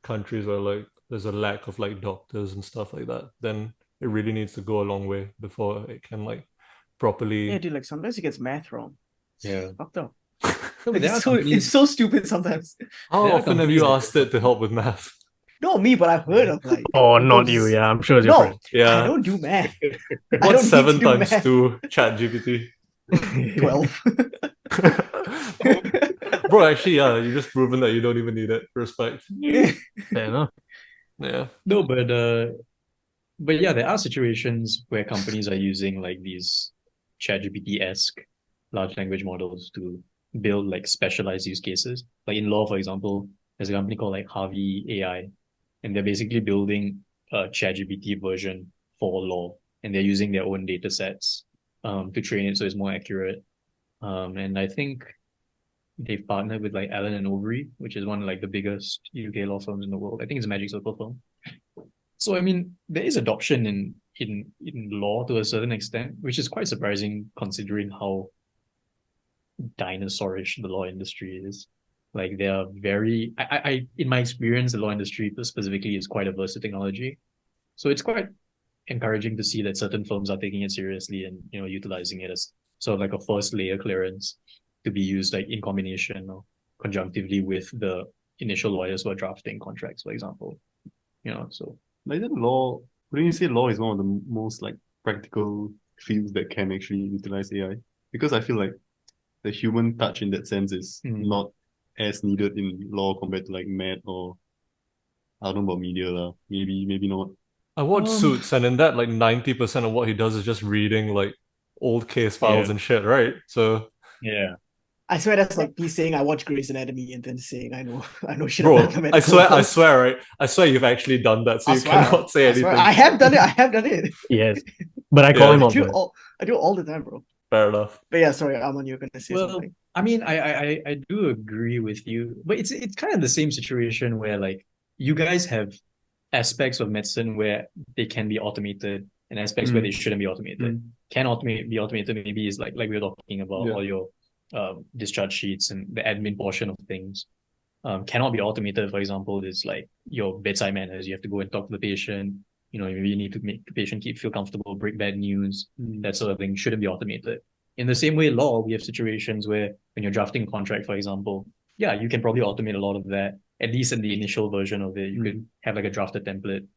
Speaker 2: countries where like there's a lack of like doctors and stuff like that, then it really needs to go a long way before it can like properly.
Speaker 4: Yeah, dude. Like sometimes he gets math wrong. It's
Speaker 3: Yeah.
Speaker 4: fucked up.
Speaker 3: No, but
Speaker 4: Like, it's so stupid sometimes.
Speaker 2: How
Speaker 3: there are
Speaker 2: often have
Speaker 3: companies
Speaker 2: you
Speaker 3: that-
Speaker 2: asked it to help with math?
Speaker 4: Not me, but I've heard of like.
Speaker 1: Oh,
Speaker 4: people
Speaker 1: not you.
Speaker 4: just-
Speaker 1: Yeah, I'm sure it's your
Speaker 4: No,
Speaker 1: friend.
Speaker 2: Yeah.
Speaker 4: I don't do math. I don't
Speaker 2: What's
Speaker 4: need
Speaker 2: 7
Speaker 4: to do
Speaker 2: times
Speaker 4: math.
Speaker 2: 2? ChatGPT.
Speaker 4: 12.
Speaker 2: Bro, actually, yeah, you just proven that you don't even need it. Respect.
Speaker 1: Fair enough.
Speaker 2: Yeah.
Speaker 3: No, but yeah, there are situations where companies are using like these ChatGPT-esque large language models to build like specialized use cases. Like in law, for example, there's a company called like Harvey AI, and they're basically building a ChatGPT version for law, and they're using their own data sets to train it so it's more accurate. And I think they've partnered with like Allen and Overy, which is one of like the biggest UK law firms in the world. I think it's a Magic Circle firm. So I mean, there is adoption in law to a certain extent, which is quite surprising considering how dinosaurish the law industry is. Like they are very, I in my experience, the law industry specifically is quite averse to technology. So it's quite encouraging to see that certain firms are taking it seriously and utilizing it as sort of like a first layer clearance to be used like in combination or conjunctively with the initial lawyers who are drafting contracts, for example. So
Speaker 5: like that law, wouldn't you say law is one of the most like practical fields that can actually utilize AI? Because I feel like the human touch in that sense is not as needed in law compared to like math or I don't know about media lah. Maybe not.
Speaker 2: I watch Suits, and in that, like 90% of what he does is just reading like old case files and shit, right? So
Speaker 3: yeah.
Speaker 4: I swear that's like me saying I watch Grey's Anatomy and then saying I know shit
Speaker 2: bro,
Speaker 4: about the medical
Speaker 2: I
Speaker 4: world.
Speaker 2: swear, right? I swear you've actually done that, so
Speaker 4: I
Speaker 2: you
Speaker 4: swear.
Speaker 2: cannot say anything.
Speaker 4: I have done it.
Speaker 1: Yes, but I call him
Speaker 4: I
Speaker 1: out.
Speaker 4: do it all the time, bro.
Speaker 2: Fair enough.
Speaker 4: But yeah, sorry, Aman, you're gonna say something.
Speaker 3: I mean, I do agree with you, but it's kind of the same situation where like you guys have aspects of medicine where they can be automated and aspects where they shouldn't be automated. Can be automated maybe is like we were talking about all your discharge sheets and the admin portion of things. Cannot be automated, for example, is like your bedside manners. You have to go and talk to the patient. Maybe you need to make the patient feel comfortable, break bad news, that sort of thing shouldn't be automated. In the same way, law, we have situations where when you're drafting a contract, for example, yeah, you can probably automate a lot of that. At least in the initial version of it, you could have like a drafted template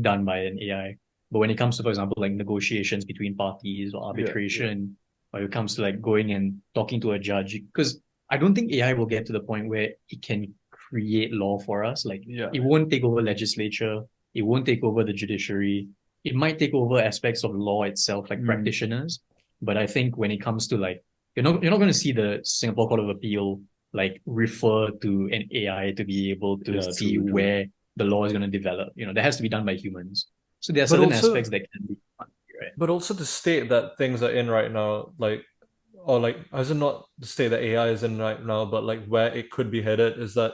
Speaker 3: done by an AI. But when it comes to, for example, like negotiations between parties or arbitration, or it comes to like going and talking to a judge, because I don't think AI will get to the point where it can create law for us. Like it won't take over legislature. It won't take over the judiciary. It might take over aspects of law itself, like practitioners. But I think when it comes to like, you're not going to see the Singapore Court of Appeal like refer to an AI to be able to see where the law is going to develop. That has to be done by humans. So there are certain aspects that can be done, right?
Speaker 2: But also the state that things are in right now, as in not the state that AI is in right now, but like where it could be headed is that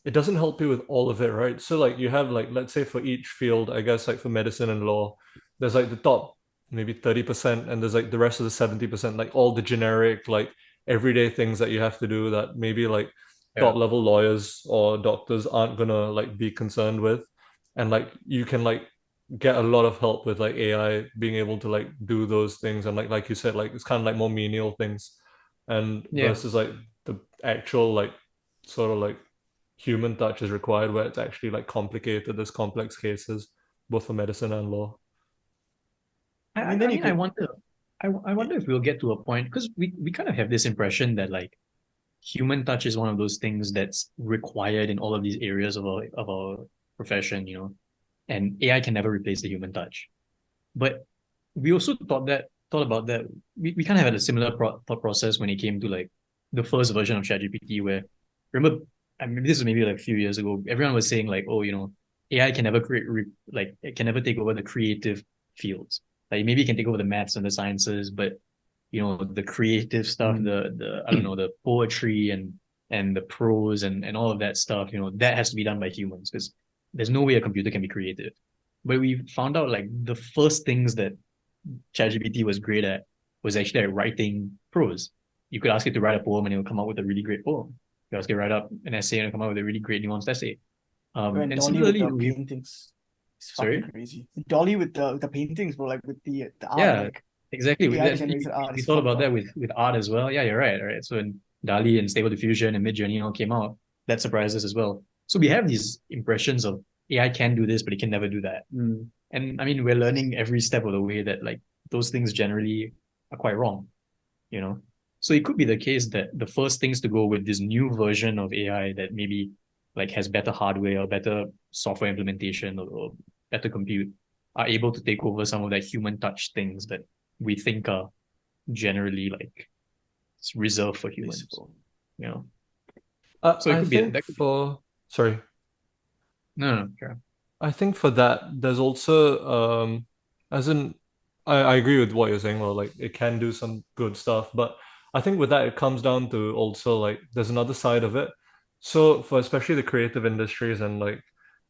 Speaker 2: it doesn't help you with all of it, right? So like you have like, let's say for each field, I guess like for medicine and law, there's like the top maybe 30% and there's like the rest of the 70%, like all the generic, like everyday things that you have to do that maybe like top level lawyers or doctors aren't gonna like be concerned with. And like you can like get a lot of help with like AI being able to like do those things. And like you said, like it's kind of like more menial things and versus like the actual like sort of like human touch is required where it's actually like complicated, there's complex cases both for medicine and law.
Speaker 3: I wonder if we'll get to a point, because we kind of have this impression that like human touch is one of those things that's required in all of these areas of our profession, and AI can never replace the human touch. But we also thought about that. We kind of had a similar thought process when it came to like the first version of ChatGPT, where remember, I mean, this was maybe like a few years ago. Everyone was saying like, oh, AI can never it can never take over the creative fields. Like maybe it can take over the maths and the sciences, but the creative stuff, the I don't know, the poetry and the prose and all of that stuff, that has to be done by humans because there's no way a computer can be creative. But we found out like the first things that ChatGPT was great at was actually at writing prose. You could ask it to write a poem and it will come out with a really great poem. You ask it to write up an essay and it'll come out with a really great nuanced essay.
Speaker 4: And
Speaker 3: and
Speaker 4: Dolly
Speaker 3: similarly,
Speaker 4: with the paintings. It's fucking crazy. Dolly with the paintings, bro, like with the art.
Speaker 3: Yeah,
Speaker 4: like,
Speaker 3: exactly.
Speaker 4: art
Speaker 3: we thought about that with art as well. Yeah, you're right. Right. So when DALL-E and Stable Diffusion and Midjourney came out, that surprised us as well. So we have these impressions of AI can do this, but it can never do that. And I mean, we're learning every step of the way that like those things generally are quite wrong, So it could be the case that the first things to go with this new version of AI that maybe like has better hardware or better software implementation or better compute are able to take over some of that human touch things that we think are generally like reserved for humans. So it could be that.
Speaker 2: Sorry.
Speaker 3: No, sure.
Speaker 2: I think for that, there's also as in I agree with what you're saying, well, like it can do some good stuff, but I think with that it comes down to also like there's another side of it. So for especially the creative industries and like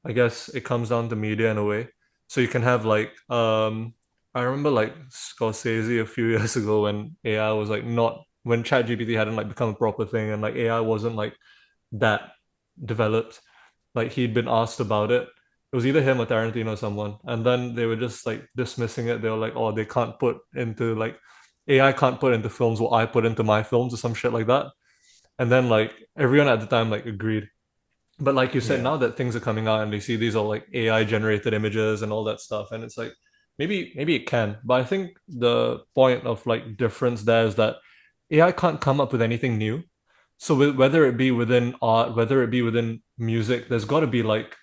Speaker 2: I guess it comes down to media in a way. So you can have like I remember like Scorsese a few years ago when AI was like not when ChatGPT hadn't like become a proper thing and like AI wasn't like that developed. Like he'd been asked about it It was either him or Tarantino or someone, and then they were just like dismissing it. They were like, "Oh, they can't put into like AI can't put into films what I put into my films or some shit like that." And then like everyone at the time like agreed. But like you said, now that things are coming out and they see these are like AI generated images and all that stuff, and it's like maybe it can. But I think the point of like difference there is that AI can't come up with anything new. So whether it be within art, whether it be within music, there's got to be like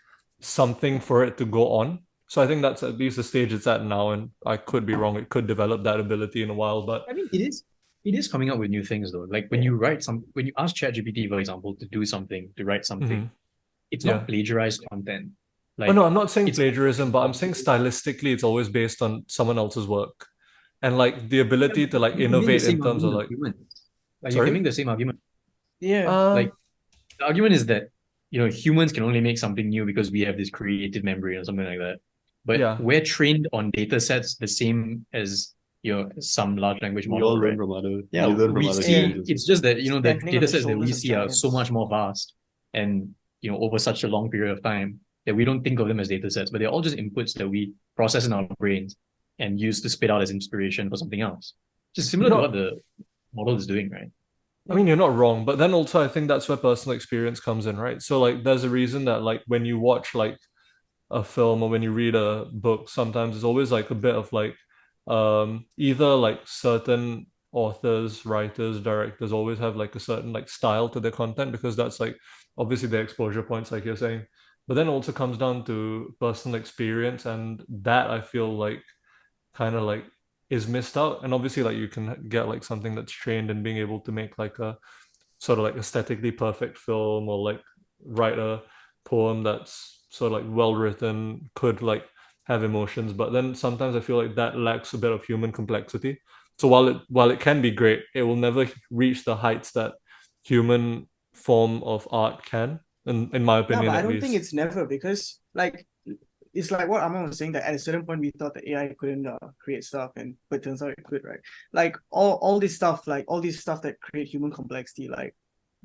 Speaker 2: something for it to go on. So I think that's at least the stage it's at now, and I could be wrong. It could develop that ability in a while, but
Speaker 3: I mean, it is coming up with new things though. Like when you ask ChatGPT, for example, to do something, to write something, it's not plagiarized content. Like,
Speaker 2: oh no, I'm not saying plagiarism, but I'm saying stylistically, it's always based on someone else's work, and like the ability to like innovate in terms of like.
Speaker 3: Like you can make the same argument.
Speaker 4: Yeah.
Speaker 3: Like the argument is that humans can only make something new because we have this creative memory or something like that. But we're trained on data sets the same as some large language model.
Speaker 5: We all learn
Speaker 3: right?
Speaker 5: from other.
Speaker 3: Yeah,
Speaker 5: we
Speaker 3: see. It's just that the
Speaker 4: Standing on
Speaker 3: data
Speaker 4: the
Speaker 3: sets that we
Speaker 4: shoulders of
Speaker 3: see are so
Speaker 4: giants.
Speaker 3: much more vast, and over such a long period of time that we don't think of them as data sets, but they're all just inputs that we process in our brains and use to spit out as inspiration for something else. Just similar to what the model is doing, right?
Speaker 2: I mean, you're not wrong, but then also I think that's where personal experience comes in, right? So like there's a reason that like when you watch like a film or when you read a book, sometimes it's always like a bit of like either like certain authors, writers, directors always have like a certain like style to their content because that's like obviously their exposure points, like you're saying. But then it also comes down to personal experience, and that I feel like kind of like is missed out. And obviously like you can get like something that's trained in being able to make like a sort of like aesthetically perfect film or like write a poem that's sort of like well written, could like have emotions, but then sometimes I feel like that lacks a bit of human complexity. So while it can be great, it will never reach the heights that human form of art can, in my opinion.
Speaker 4: No, but I
Speaker 2: at
Speaker 4: don't
Speaker 2: least.
Speaker 4: think it's never, because like it's like what Aman was saying, that at a certain point we thought that AI couldn't create stuff, but it turns out it could, right? Like all this stuff, like all this stuff that create human complexity, like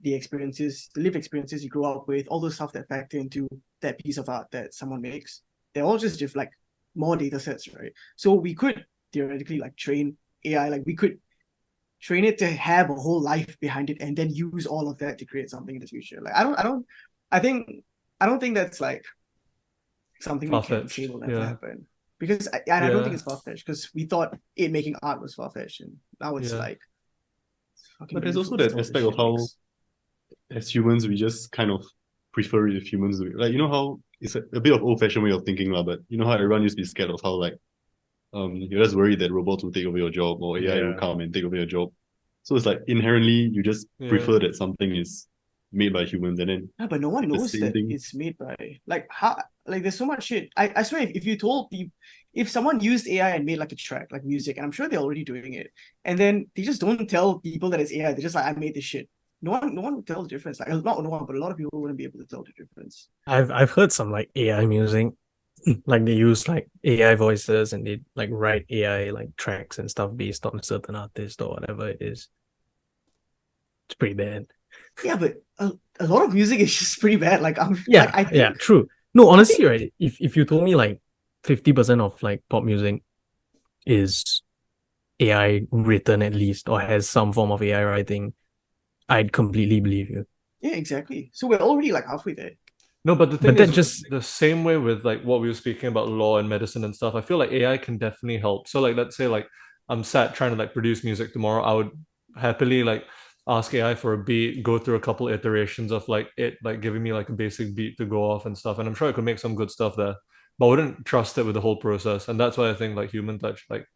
Speaker 4: the experiences, the lived experiences you grew up with, all those stuff that factor into that piece of art that someone makes, they're all just like more data sets, right? So we could theoretically like train AI, like we could train it to have a whole life behind it and then use all of that to create something in the future. Like I don't think that's like something we can say will never happen, because I don't think it's far-fetched, because we thought it making art was far-fetched, and now it's like
Speaker 5: but there's also that aspect of how as humans we just kind of prefer it if humans do it. Like how it's a bit of old-fashioned way of thinking but how everyone used to be scared of how like you're just worried that robots will take over your job or AI will come and take over your job. So it's like inherently you just prefer that something is made by humans, and then
Speaker 4: but no one knows that it's made by like how, like there's so much shit. I swear if you told people, if someone used AI and made like a track like music, and I'm sure they're already doing it, and then they just don't tell people that it's AI, they're just like, I made this shit. No one would tell the difference. Like not no one, but a lot of people wouldn't be able to tell the difference.
Speaker 1: I've heard some like AI music, like they use like AI voices and they like write AI like tracks and stuff based on a certain artist or whatever it is. It's pretty bad.
Speaker 4: Yeah, but a lot of music is just pretty bad. Like
Speaker 1: true. No, honestly, right? If you told me like 50% of like pop music is AI written at least, or has some form of AI writing, I'd completely believe you.
Speaker 4: Yeah, exactly. So we're already like halfway there.
Speaker 2: No, but the thing is just the same way with like what we were speaking about law and medicine and stuff. I feel like AI can definitely help. So like let's say like I'm sat trying to like produce music tomorrow, I would happily like ask AI for a beat, go through a couple iterations of like it like giving me like a basic beat to go off and stuff, and I'm sure I could make some good stuff there, but I wouldn't trust it with the whole process. And that's why I think like human touch, like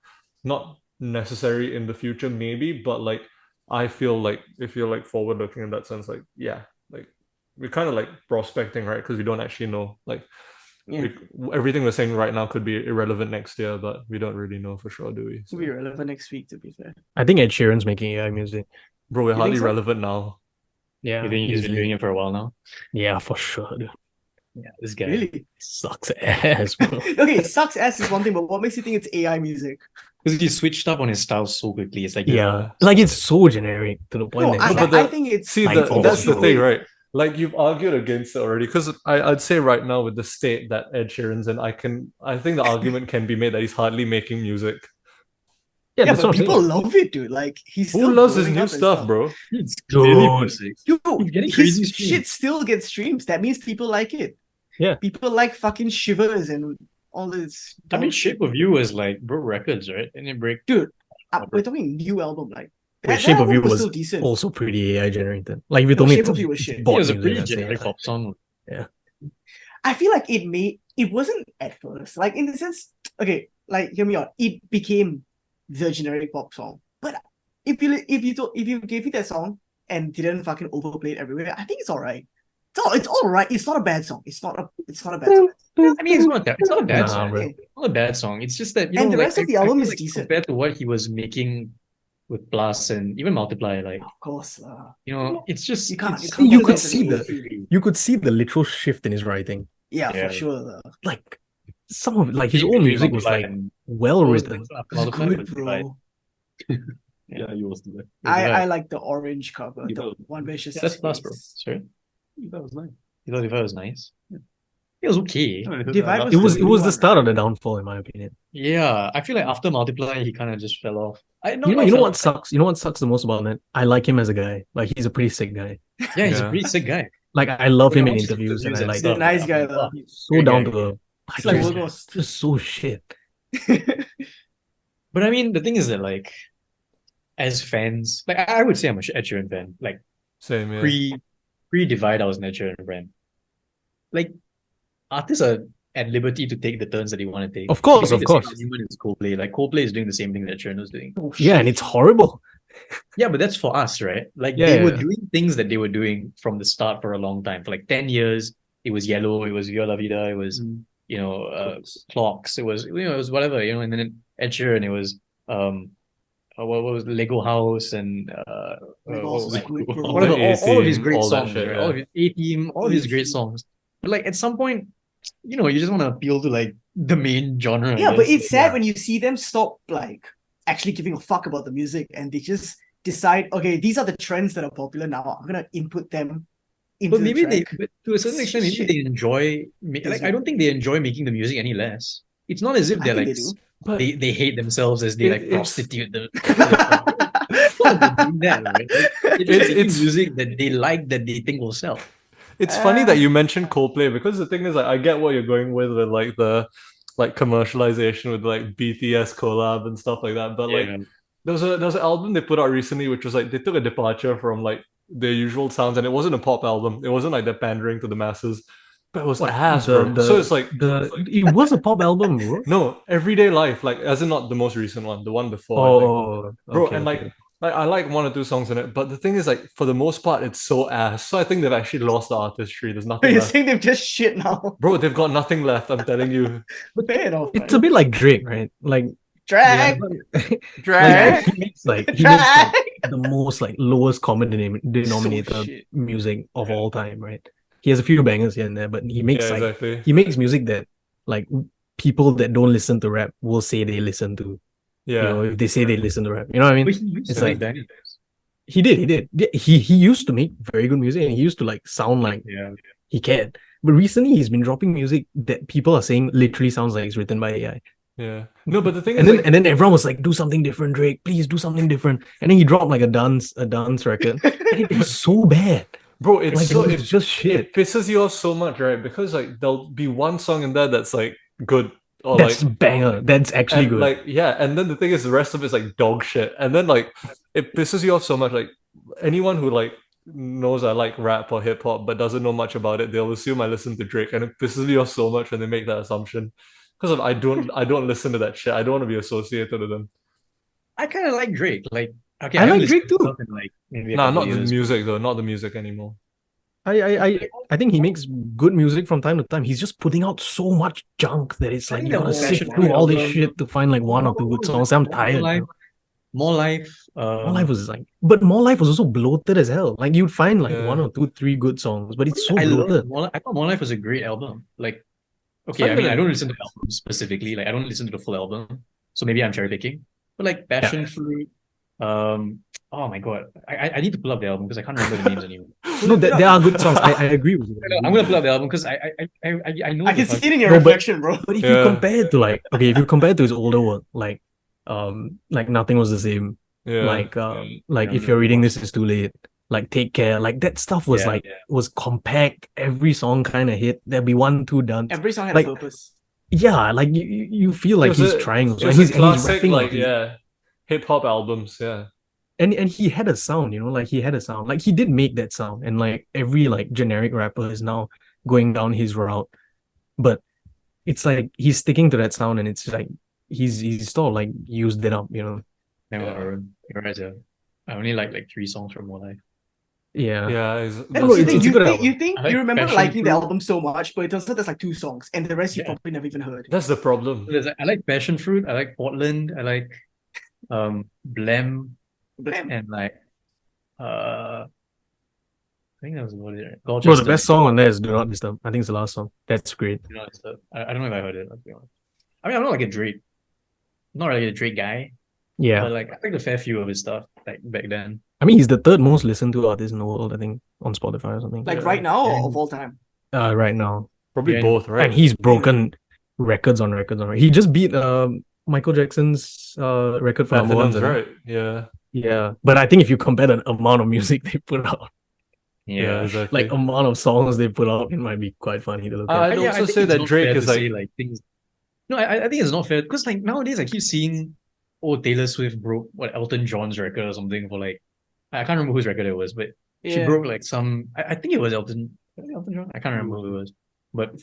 Speaker 2: not necessary in the future maybe, but like I feel like if you're like forward looking in that sense, like like we're kind of like prospecting, right? Because we don't actually know, like everything we're saying right now could be irrelevant next year, but we don't really know for sure, do we?
Speaker 4: So. It'll be relevant next week, to be fair.
Speaker 1: I think Ed Sheeran's making AI music.
Speaker 2: Bro, we're hardly relevant now.
Speaker 3: Yeah, you think he's been doing it for a while now?
Speaker 1: Yeah, for sure.
Speaker 3: Yeah, this guy
Speaker 4: really
Speaker 1: sucks ass, bro.
Speaker 4: Okay, sucks ass is one thing, but what makes you think it's AI music?
Speaker 3: Because he switched up on his style so quickly. It's like
Speaker 1: like it's so generic to the point.
Speaker 4: No, I think it's
Speaker 2: that's the thing, right? like you've argued against it already, because I'd say right now with the state that Ed Sheeran's in, I think the argument can be made that he's hardly making music.
Speaker 1: Yeah,
Speaker 4: Yeah,
Speaker 1: that's
Speaker 4: but
Speaker 1: what I'm
Speaker 4: people
Speaker 1: saying.
Speaker 4: love it, dude. Like he's
Speaker 2: Who
Speaker 4: still
Speaker 2: loves his
Speaker 4: blowing
Speaker 2: new
Speaker 4: up and
Speaker 2: stuff, bro?
Speaker 3: It's
Speaker 1: Dude.
Speaker 3: clearly music.
Speaker 4: Dude,
Speaker 3: He's getting crazy
Speaker 4: his
Speaker 3: streams.
Speaker 4: shit still gets streams. That means people like it.
Speaker 1: Yeah.
Speaker 4: People like fucking Shivers and all this.
Speaker 3: I mean,
Speaker 4: dog
Speaker 3: Shape
Speaker 4: shit.
Speaker 3: of You was like broke records, right? And it break.
Speaker 4: Dude, we're talking new album. Like
Speaker 1: Wait,
Speaker 4: that
Speaker 1: Shape of
Speaker 4: album
Speaker 1: You
Speaker 4: was
Speaker 1: was
Speaker 4: still decent.
Speaker 1: also pretty AI generated. Like if you
Speaker 4: No,
Speaker 1: told me
Speaker 4: Shape
Speaker 1: it's
Speaker 4: of You was shit.
Speaker 3: It
Speaker 1: bot
Speaker 3: was a
Speaker 1: music,
Speaker 3: pretty
Speaker 1: I'd say,
Speaker 3: generic pop song.
Speaker 4: I feel like it wasn't at first. Like in the sense, okay, like hear me out. It became the generic pop song. But if you gave me that song and didn't fucking overplay it everywhere, I think it's alright. It's all right. It's not a bad song. It's not a bad song.
Speaker 3: I mean, it's not a bad
Speaker 1: Nah,
Speaker 3: song.
Speaker 1: bro.
Speaker 4: Okay.
Speaker 3: It's not a bad song. It's just that, you
Speaker 4: And
Speaker 3: know,
Speaker 4: the
Speaker 3: like,
Speaker 4: rest of the
Speaker 3: I
Speaker 4: album
Speaker 3: feel
Speaker 4: is
Speaker 3: like
Speaker 4: decent.
Speaker 3: compared to what he was making with Plus and even Multiply, like,
Speaker 4: Of course.
Speaker 3: you know, it's just
Speaker 4: You can't-
Speaker 3: it's-
Speaker 4: you can't
Speaker 1: You
Speaker 4: compare
Speaker 1: could
Speaker 4: to
Speaker 1: see
Speaker 4: the
Speaker 1: you could see the literal shift in his writing.
Speaker 4: Yeah,
Speaker 3: Yeah.
Speaker 4: for sure.
Speaker 1: Like some of like his
Speaker 3: between
Speaker 1: old music was
Speaker 3: Multiply
Speaker 1: like
Speaker 3: and-
Speaker 1: well
Speaker 3: what was
Speaker 1: written.
Speaker 3: the- after
Speaker 4: It's
Speaker 3: Multiply
Speaker 4: good,
Speaker 3: was Divide.
Speaker 4: bro.
Speaker 5: Yeah, he was there.
Speaker 4: I like the orange cover,
Speaker 5: You
Speaker 4: the
Speaker 5: know,
Speaker 4: one where it's just
Speaker 3: That's
Speaker 4: his
Speaker 3: Plus, bro.
Speaker 4: face.
Speaker 3: Sorry,
Speaker 5: That was nice.
Speaker 3: you thought Divide was nice. It was okay.
Speaker 4: Divide
Speaker 1: It was
Speaker 4: the
Speaker 1: it was
Speaker 4: blue
Speaker 1: the
Speaker 4: one,
Speaker 1: start of the
Speaker 4: right?
Speaker 1: downfall, in my opinion.
Speaker 3: Yeah, I feel like after Multiply, he kind of just fell off.
Speaker 1: You know what sucks? You know what sucks the most about that? I like him as a guy. Like he's a pretty sick guy.
Speaker 3: Yeah, he's a
Speaker 2: Yeah.
Speaker 3: pretty sick guy.
Speaker 1: Like I love
Speaker 3: When
Speaker 1: him
Speaker 3: I
Speaker 1: in
Speaker 3: watch his
Speaker 1: interviews and I like
Speaker 4: He's a nice guy, though.
Speaker 1: he's so
Speaker 3: Great
Speaker 1: down
Speaker 3: guy.
Speaker 1: to earth.
Speaker 4: It's like
Speaker 1: Just-
Speaker 4: Virgos.
Speaker 1: just so shit.
Speaker 3: But I mean, the thing is that, like, as fans, like I would say I'm a Ed Sheeran fan. Like
Speaker 2: Same, yeah.
Speaker 3: pre Divide, I was an Ed Sheeran fan. Like artists are at liberty to take the turns that they want to take.
Speaker 1: Of course,
Speaker 3: They
Speaker 1: of
Speaker 3: make the same
Speaker 1: course.
Speaker 3: argument as Coldplay. Like Coldplay is doing the same thing that Sheeran was doing.
Speaker 1: Yeah, and it's horrible.
Speaker 3: Yeah, but that's for us, right? Like
Speaker 1: Yeah,
Speaker 3: they were
Speaker 1: yeah.
Speaker 3: doing things that they were doing from the start for a long time. For like 10 years, it was Yellow, it was Viva La Vida, it was Clocks, it was it was whatever, and then Ed Sheeran, it was what was Lego House and
Speaker 4: Lego
Speaker 3: what
Speaker 4: House
Speaker 3: was
Speaker 4: is
Speaker 3: it?
Speaker 4: good, bro.
Speaker 3: Whatever, all of his
Speaker 2: A-Team,
Speaker 3: great
Speaker 2: all that
Speaker 3: songs,
Speaker 2: shit,
Speaker 3: right?
Speaker 2: yeah.
Speaker 3: All of his A-Team, all of his great
Speaker 4: A-Team.
Speaker 3: songs. But like at some point, you just want to appeal to like the main genre. I
Speaker 4: Yeah, but
Speaker 3: guess.
Speaker 4: it's sad
Speaker 1: Yeah.
Speaker 4: when you see them stop like actually giving a fuck about the music and they just decide, okay, these are the trends that are popular now. I'm gonna input them into
Speaker 3: But maybe
Speaker 4: the track.
Speaker 3: but to a certain extent, maybe
Speaker 4: Shit.
Speaker 3: they enjoy. Like, I don't think they enjoy making the music any less. It's not as if
Speaker 4: I
Speaker 3: they're
Speaker 4: think
Speaker 3: like
Speaker 4: they do.
Speaker 2: But
Speaker 3: they hate themselves as they
Speaker 2: It-
Speaker 3: like
Speaker 2: it's-
Speaker 3: prostitute the. It's not that they're doing that, right? Like, it's
Speaker 2: It's-
Speaker 3: making music that they like that they think will sell.
Speaker 2: it's funny that you mentioned Coldplay, because the thing is, like, I get what you're going with like the like commercialization with like BTS collab and stuff like that. But like there was an album they put out recently which was like they took a departure from like their usual sounds, and it wasn't a pop album. It wasn't like they're pandering to the masses, but it was ass, bro. So it's like
Speaker 1: it was a pop album, bro.
Speaker 2: no, Everyday Life, like as in not the most recent one, the one before. I think.
Speaker 1: Oh,
Speaker 2: Bro,
Speaker 1: okay,
Speaker 2: and like
Speaker 1: okay.
Speaker 2: I like one or two songs in it, but the thing is, like, for the most part, it's so ass. So I think they've actually lost the artistry. There's nothing
Speaker 4: You're
Speaker 2: left.
Speaker 4: saying they've just shit now.
Speaker 2: Bro, they've got nothing left, I'm telling you.
Speaker 4: Fair enough.
Speaker 1: It's a bit like Drake, right? Like
Speaker 4: drag,
Speaker 1: like,
Speaker 4: drag,
Speaker 1: he makes like
Speaker 4: drag.
Speaker 1: the most like lowest common denominator
Speaker 4: So shit.
Speaker 1: music of all time, right? He has a few bangers here and there, but he makes
Speaker 2: Yeah,
Speaker 1: like
Speaker 2: exactly.
Speaker 1: he makes music that like people that don't listen to rap will say they listen to.
Speaker 2: Yeah.
Speaker 1: If they say they listen to rap, you know what I mean?
Speaker 3: But he used
Speaker 1: It's
Speaker 3: to
Speaker 1: like-
Speaker 3: make bangers.
Speaker 1: He did. Yeah, he used to make very good music, and he used to like sound like
Speaker 3: Yeah.
Speaker 1: he can. But recently, he's been dropping music that people are saying literally sounds like it's written by AI.
Speaker 2: Yeah. No, but the thing
Speaker 1: And
Speaker 2: is,
Speaker 1: then and then everyone was like, "Do something different, Drake. Please do something different." And then he dropped like a dance record, and it was so bad.
Speaker 2: bro, it's
Speaker 1: Like
Speaker 2: so
Speaker 1: it was just shit.
Speaker 2: it pisses you off so much, right? Because like there'll be one song in there that's like good, or
Speaker 1: That's
Speaker 2: like
Speaker 1: banger. That's actually
Speaker 2: and
Speaker 1: good.
Speaker 2: like yeah, and then the thing is the rest of it's like dog shit. And then like it pisses you off so much. Like anyone who like knows I like rap or hip hop but doesn't know much about it, they'll assume I listen to Drake, and it pisses me off so much when they make that assumption. Because I don't listen to that shit. I don't want to be associated with them.
Speaker 3: I kind of like Drake. Like, okay,
Speaker 1: I
Speaker 3: haven't
Speaker 1: like Drake
Speaker 3: listened to
Speaker 1: too.
Speaker 3: stuff in, like, maybe a
Speaker 2: Nah,
Speaker 3: couple
Speaker 2: not the
Speaker 3: years.
Speaker 2: music though. Not the music anymore.
Speaker 1: I think he makes good music from time to time. He's just putting out so much junk that it's
Speaker 3: I
Speaker 1: like
Speaker 3: think
Speaker 1: you
Speaker 3: that
Speaker 1: gotta
Speaker 3: whole
Speaker 1: sift
Speaker 3: Passion
Speaker 1: through
Speaker 3: Fruit
Speaker 1: all this
Speaker 3: album-
Speaker 1: shit to find like one or two good songs. I'm tired.
Speaker 3: Life,
Speaker 1: bro.
Speaker 3: More Life.
Speaker 1: More Life was like, but More Life was also bloated as hell. Like you'd find like
Speaker 2: Yeah.
Speaker 1: one or two, three good songs, but it's so
Speaker 3: I love
Speaker 1: bloated.
Speaker 3: More Life. I thought More Life was a great album. Like, okay,
Speaker 2: I'm
Speaker 3: I mean,
Speaker 2: gonna-
Speaker 3: I don't listen to the album specifically. Like, I don't listen to the full album, so maybe I'm cherry picking. But like Passion Fruit, oh my god, I need to pull up the album because I can't remember the names anymore.
Speaker 1: No, there are good songs. I agree with you.
Speaker 3: I'm gonna pull up the album because I know
Speaker 4: I can
Speaker 3: the
Speaker 4: see it in your
Speaker 1: No, but-
Speaker 4: reflection, bro.
Speaker 1: But if
Speaker 2: Yeah.
Speaker 1: you compare it to like, okay, if you compare it to his older work, like Nothing Was the Same,
Speaker 2: Yeah.
Speaker 1: like If You're Reading This Is Too Late, like Take Care, like that stuff was
Speaker 3: Yeah,
Speaker 1: like was compact. Every song kind of hit. There'd be one, two done.
Speaker 4: Every song had
Speaker 1: Like,
Speaker 4: a purpose.
Speaker 1: Yeah, like you feel like
Speaker 2: It was
Speaker 1: he's
Speaker 2: a-
Speaker 1: trying.
Speaker 2: It
Speaker 1: And
Speaker 2: was
Speaker 1: he's,
Speaker 2: a
Speaker 1: and he's
Speaker 2: classic,
Speaker 1: rapping
Speaker 2: like,
Speaker 1: on it.
Speaker 2: yeah, hip hop albums, yeah.
Speaker 1: And he had a sound, like he had a sound. Like he did make that sound, and like every like generic rapper is now going down his route. But it's like he's sticking to that sound, and it's like he's still like used it up,
Speaker 3: Never You're right, yeah. I only like 3 songs from More Life.
Speaker 1: Yeah.
Speaker 2: Yeah,
Speaker 4: That's
Speaker 1: No,
Speaker 4: the
Speaker 1: it's-
Speaker 4: thing.
Speaker 1: it's a
Speaker 4: You
Speaker 1: good
Speaker 4: think
Speaker 1: album.
Speaker 4: you think
Speaker 3: I like
Speaker 4: you remember
Speaker 3: Passion
Speaker 4: liking the
Speaker 3: Fruit.
Speaker 4: album so much, but it turns out there's like 2 songs, and the rest you
Speaker 3: Yeah.
Speaker 4: probably never even heard.
Speaker 2: that's the problem.
Speaker 3: I like Passion Fruit, I like Portland, I like Blem,
Speaker 4: Blam.
Speaker 3: and like I think that was about it, right?
Speaker 1: Bro,
Speaker 3: Gorgeous.
Speaker 1: the best song on there is Do Not Disturb. I think it's the last song. That's great.
Speaker 3: I don't know if I heard it, let's be honest. I mean, I'm not like a Drake. I'm not really a Drake guy,
Speaker 1: Yeah.
Speaker 3: but like I like a fair few of his stuff like back then.
Speaker 1: I mean, he's the third most listened to artist in the world, I think, on Spotify or something.
Speaker 4: Like
Speaker 2: Yeah.
Speaker 4: right now or
Speaker 3: And-
Speaker 4: of all time.
Speaker 1: Right now.
Speaker 2: Probably
Speaker 3: Yeah,
Speaker 2: both, right?
Speaker 1: And he's broken records on records on records. He just beat Michael Jackson's record for number one.
Speaker 2: Platinum's right. Yeah.
Speaker 1: Yeah. But I think if you compare the amount of music they put out,
Speaker 2: Yeah, exactly.
Speaker 1: like amount of songs they put out, it might be quite funny to look at.
Speaker 2: I'd
Speaker 3: Yeah, I
Speaker 2: also
Speaker 3: think
Speaker 2: say
Speaker 3: it's
Speaker 2: that
Speaker 3: not
Speaker 2: Drake
Speaker 3: fair
Speaker 2: is
Speaker 3: to
Speaker 2: like,
Speaker 3: say, like things. No, I think it's not fair because like nowadays I keep seeing, Taylor Swift broke Elton John's record or something for like, I can't remember whose record it was, but she
Speaker 4: Yeah.
Speaker 3: broke like some. I think it was Elton John. I can't remember who it was, but